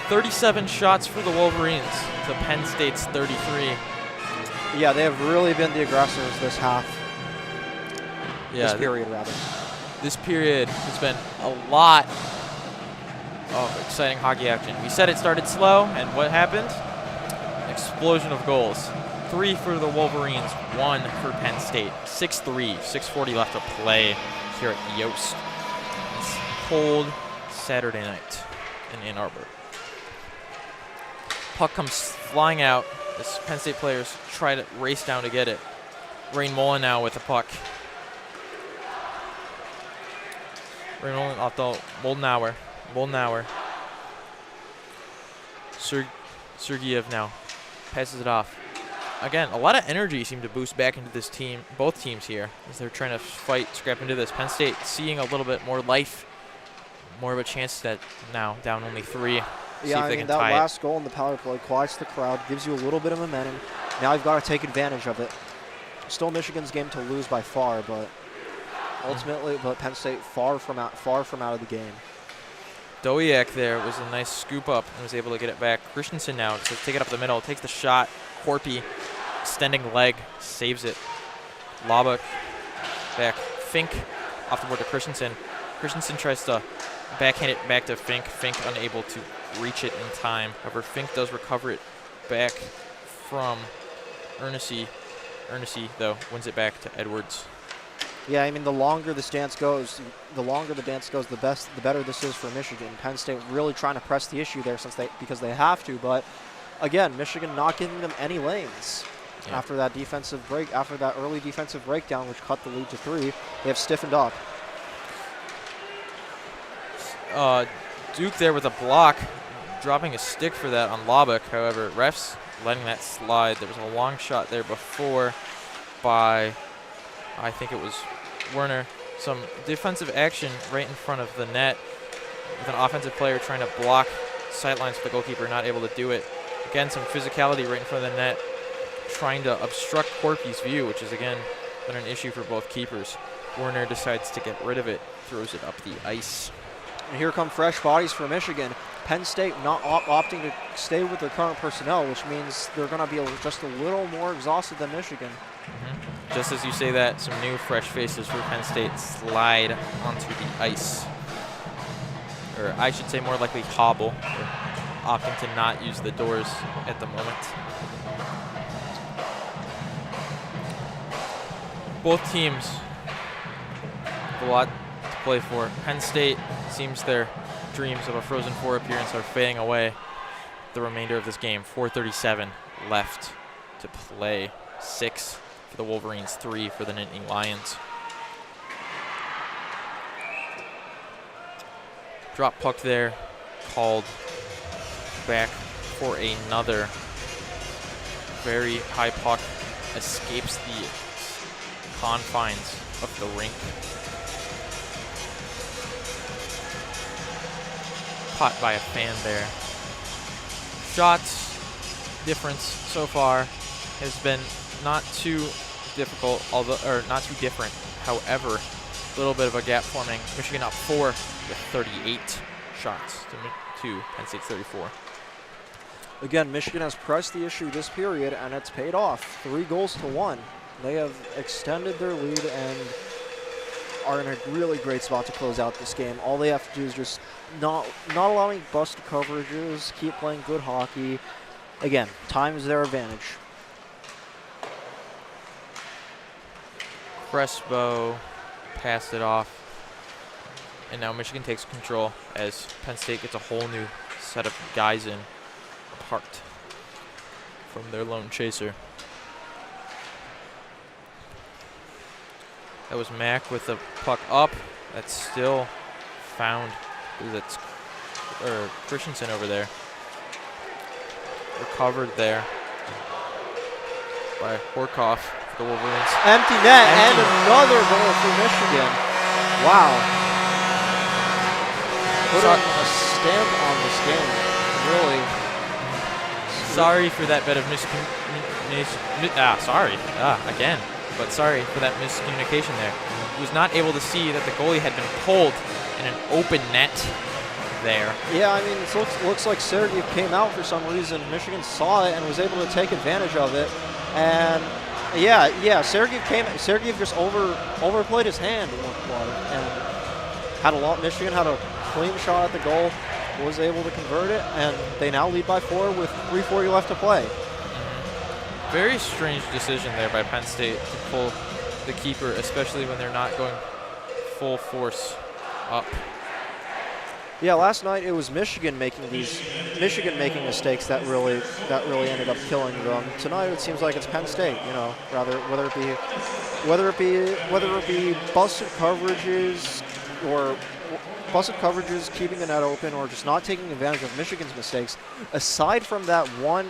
37 shots for the Wolverines to Penn State's 33. Yeah, they have really been the aggressors this half. Yeah, this period, rather. This period has been a lot of exciting hockey action. We said it started slow, and what happened? Explosion of goals. 3 for the Wolverines, 1 for Penn State. 6-3, 6:40 left to play here at Yost. It's cold Saturday night in Ann Arbor. Puck comes flying out as Penn State players try to race down to get it. Rain Mullen now with the puck. Rain Mullen off the Moldenauer. Sergiev now passes it off. Again, a lot of energy seemed to boost back into this team, both teams here, as they're trying to fight, scrap into this. Penn State seeing a little bit more life, more of a chance that now down only 3. Yeah, I mean, that last goal in the power play quiets the crowd, gives you a little bit of momentum. Now you've got to take advantage of it. Still Michigan's game to lose by far, but ultimately, Penn State far from out of the game. Dowiak there was a nice scoop up and was able to get it back. Christensen now to take it up the middle, takes the shot. Corpy, extending leg, saves it. Laubach back. Fink off the board to Christensen. Christensen tries to backhand it back to Fink. Fink unable to reach it in time. However, Fink does recover it back from Ernesti. Ernesti, though, wins it back to Edwards. Yeah, I mean, the longer the dance goes, the better this is for Michigan. Penn State really trying to press the issue there because they have to, but again, Michigan not giving them any lanes. Yeah. After that early defensive breakdown, which cut the lead to 3, they have stiffened up. Duke there with a block, dropping a stick for that on Laubach. However, refs letting that slide. There was a long shot there before by, I think it was Werner. Some defensive action right in front of the net with an offensive player trying to block sightlines for the goalkeeper, not able to do it. Again, some physicality right in front of the net, trying to obstruct Corpy's view, which is, again, been an issue for both keepers. Werner decides to get rid of it, throws it up the ice. And here come fresh bodies for Michigan. Penn State not opting to stay with their current personnel, which means they're going to be just a little more exhausted than Michigan. Mm-hmm. Just as you say that, some new fresh faces for Penn State slide onto the ice. Or I should say more likely hobble. opting to not use the doors at the moment. Both teams have a lot to play for. Penn State seems their dreams of a Frozen Four appearance are fading away the remainder of this game. 4:37 left to play. 6 for the Wolverines, 3 for the Nittany Lions. Drop puck there, called back for another. Very high puck, escapes the confines of the rink. Caught by a fan there. Shots difference so far has been not too difficult, or not too different. However, a little bit of a gap forming. Michigan up 4 with 38 shots to Penn State's 34. Again, Michigan has pressed the issue this period, and it's paid off. 3-1. They have extended their lead and are in a really great spot to close out this game. All they have to do is just not allowing busted coverages, keep playing good hockey. Again, time is their advantage. Crespo passed it off, and now Michigan takes control as Penn State gets a whole new set of guys in, apart from their lone chaser. That was Mack with the puck up. That's still found. That's Christensen over there. Recovered there by Horkoff for the Wolverines. Empty net and another goal for Michigan. Wow. Putting a stamp on this game. Really. Sorry for that bit of again. But sorry for that miscommunication there. He was not able to see that the goalie had been pulled in an open net there. Yeah, I mean, it looks like Sergeyev came out for some reason. Michigan saw it and was able to take advantage of it. And yeah, Sergeyev just overplayed his hand in one play, and Michigan had a clean shot at the goal, was able to convert it, and they now lead by 4 with 3:40 left to play. Very strange decision there by Penn State to pull the keeper, especially when they're not going full force up. Yeah, last night it was Michigan making mistakes that really ended up killing them. Tonight it seems like it's Penn State. Whether it be busted coverages or keeping the net open, or just not taking advantage of Michigan's mistakes. Aside from that one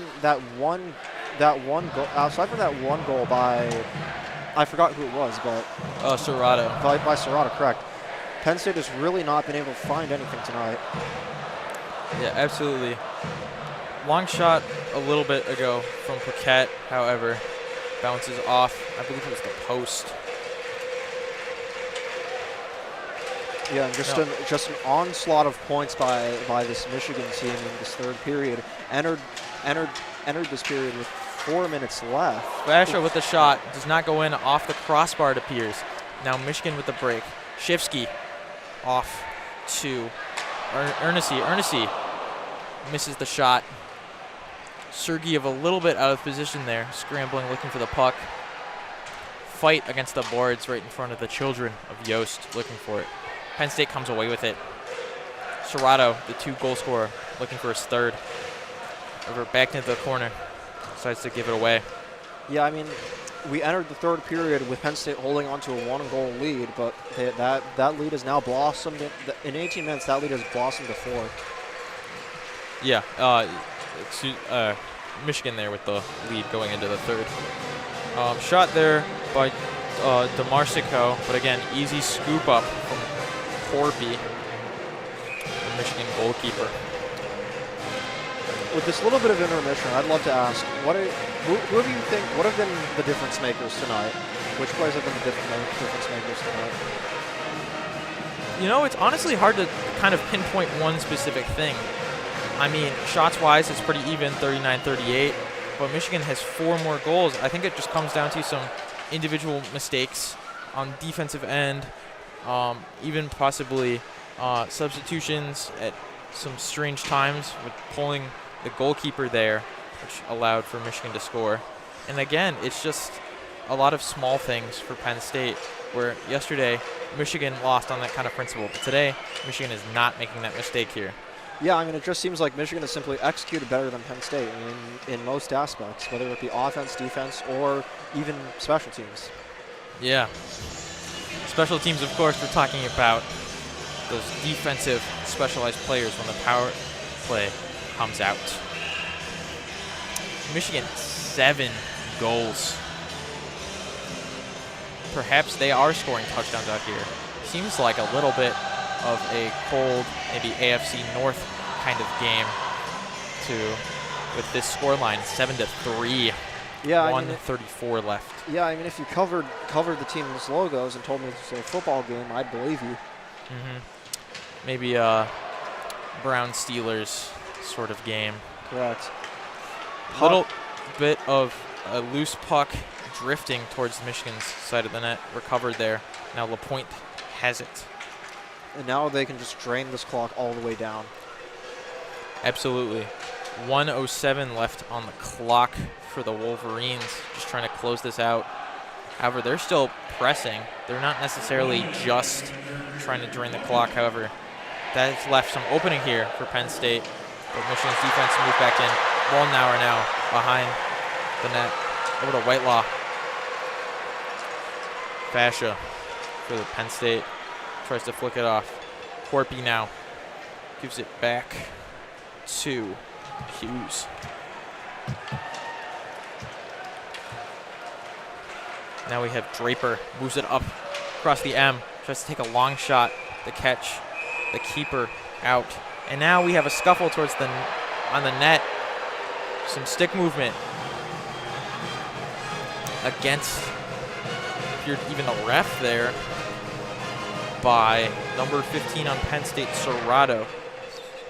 goal by, I forgot who it was, but Serrato. By Serrato, correct. Penn State has really not been able to find anything tonight. Yeah, absolutely. Long shot a little bit ago from Paquette, however, bounces off. I believe it was the post. Yeah, and just an onslaught of points by this Michigan team in this third period. Entered this period with 4 minutes left. Basha with the shot does not go in, off the crossbar, it appears. Now Michigan with the break. Shifsky off to Ernest misses the shot. Sergeyev a little bit out of position there, scrambling, looking for the puck. Fight against the boards right in front of the children of Yost, looking for it. Penn State comes away with it. Serrato, the 2-goal scorer, looking for his third. Over back into the corner, decides to give it away. Yeah, I mean, we entered the third period with Penn State holding on to a 1-goal lead, but that lead has now blossomed. In 18 minutes, that lead has blossomed to 4. Yeah, Michigan there with the lead going into the third. Shot there by DeMarsico, but again, easy scoop up from Corby, the Michigan goalkeeper. With this little bit of intermission, I'd love to ask, who do you think, what have been the difference makers tonight? Which players have been the difference makers tonight? It's honestly hard to kind of pinpoint one specific thing. I mean, shots-wise, it's pretty even, 39-38, but Michigan has 4 more goals. I think it just comes down to some individual mistakes on defensive end, even possibly substitutions at some strange times with pulling the goalkeeper there, which allowed for Michigan to score. And again, it's just a lot of small things for Penn State, where yesterday Michigan lost on that kind of principle, but today Michigan is not making that mistake here. Yeah, I mean, it just seems like Michigan has simply executed better than Penn State in most aspects, whether it be offense, defense, or even special teams. Yeah. Special teams, of course, we're talking about those defensive specialized players when the power play comes out. Michigan, 7 goals. Perhaps they are scoring touchdowns out here. Seems like a little bit of a cold, maybe AFC North kind of game with this scoreline, 7-3. Yeah, 1:34 left. Yeah, I mean, if you covered the team's logos and told me it's a football game, I'd believe you. Maybe Brown Steelers sort of game. Correct. Little bit of a loose puck drifting towards Michigan's side of the net, recovered there. Now LaPointe has it. And now they can just drain this clock all the way down. Absolutely. 1:07 left on the clock for the Wolverines, just trying to close this out. However, they're still pressing. They're not necessarily just trying to drain the clock. However, that has left some opening here for Penn State. But Michigan's defense moved back in. Molnauer now behind the net. Over to Whitelaw. Fascia for the Penn State. Tries to flick it off. Corpy now gives it back to Hughes. Now we have Draper, moves it up across the M, tries to take a long shot, the catch, the keeper out. And now we have a scuffle on the net. Some stick movement against, if you're even a ref there, by number 15 on Penn State, Serrato,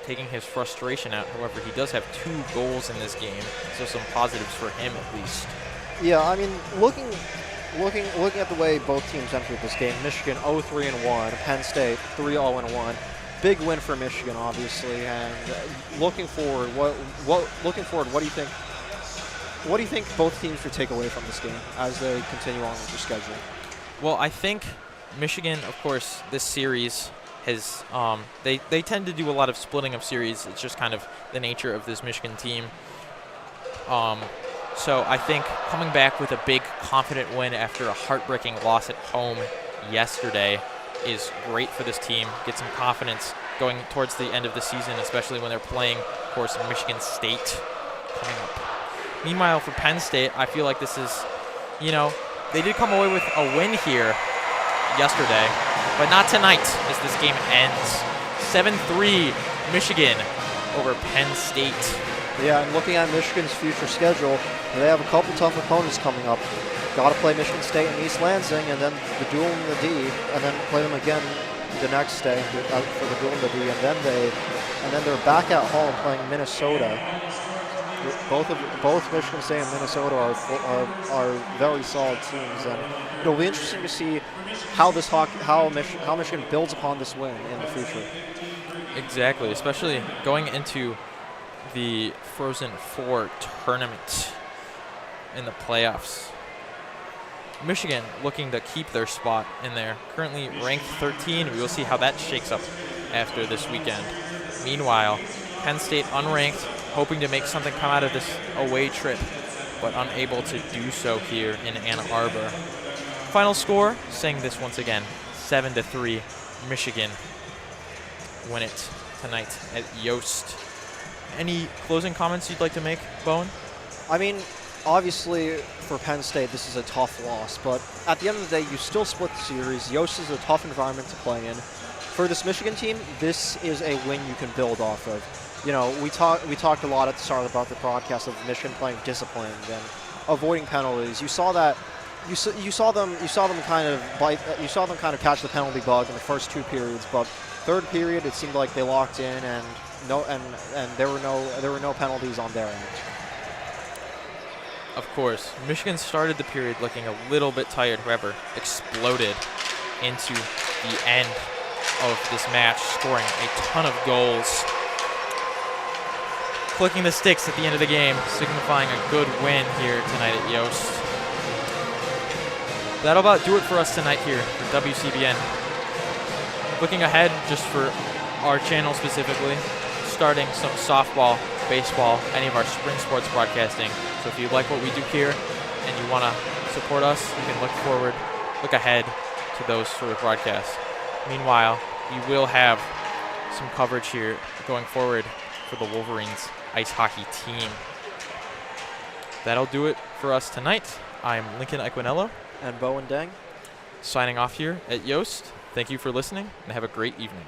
taking his frustration out. However, he does have 2 goals in this game, so some positives for him at least. Yeah, I mean, looking at the way both teams entered this game, Michigan 0-3-1, Penn State 3-0-1. Big win for Michigan, obviously, and looking forward, what do you think? What do you think both teams should take away from this game as they continue on with their schedule? Well, I think Michigan, of course, this series has they tend to do a lot of splitting of series. It's just kind of the nature of this Michigan team. So I think coming back with a big, confident win after a heartbreaking loss at home yesterday is great for this team. Get some confidence going towards the end of the season, especially when they're playing, of course, Michigan State coming up. Meanwhile, for Penn State, I feel like this is, they did come away with a win here yesterday, but not tonight as this game ends. 7-3 Michigan over Penn State. Yeah, and looking at Michigan's future schedule, they have a couple tough opponents coming up. Got to play Michigan State and East Lansing, and then the duel in the D, and then play them again the next day for the duel in the D, and then they're back at home playing Minnesota. Both Michigan State and Minnesota are very solid teams, and it'll be interesting to see how Michigan builds upon this win in the future. Exactly, especially going into the Frozen Four tournament in the playoffs. Michigan looking to keep their spot in there, currently ranked 13. We will see how that shakes up after this weekend. Meanwhile, Penn State unranked, hoping to make something come out of this away trip, but unable to do so here in Ann Arbor. Final score, saying this once again, 7-3, Michigan win it tonight at Yost. Any closing comments you'd like to make, Bowen? I mean, obviously for Penn State, this is a tough loss, but at the end of the day, you still split the series. Yost is a tough environment to play in. For this Michigan team, this is a win you can build off of. We talked a lot at the start about the broadcast of Michigan playing disciplined and avoiding penalties. You saw them kind of catch the penalty bug in the first 2 periods, but third period it seemed like they locked in and there were no penalties on their end. Of course, Michigan started the period looking a little bit tired, however, exploded into the end of this match, scoring a ton of goals. clicking the sticks at the end of the game, signifying a good win here tonight at Yost. That'll about do it for us tonight here for WCBN. Looking ahead, just for our channel specifically, starting some softball, baseball, any of our spring sports broadcasting. So if you like what we do here and you want to support us, you can look ahead to those sort of broadcasts. Meanwhile, we will have some coverage here going forward for the Wolverines ice hockey team. That'll do it for us tonight. I'm Lincoln Iaquaniello And Bowen Deng. signing off here at Yost. Thank you for listening and have a great evening.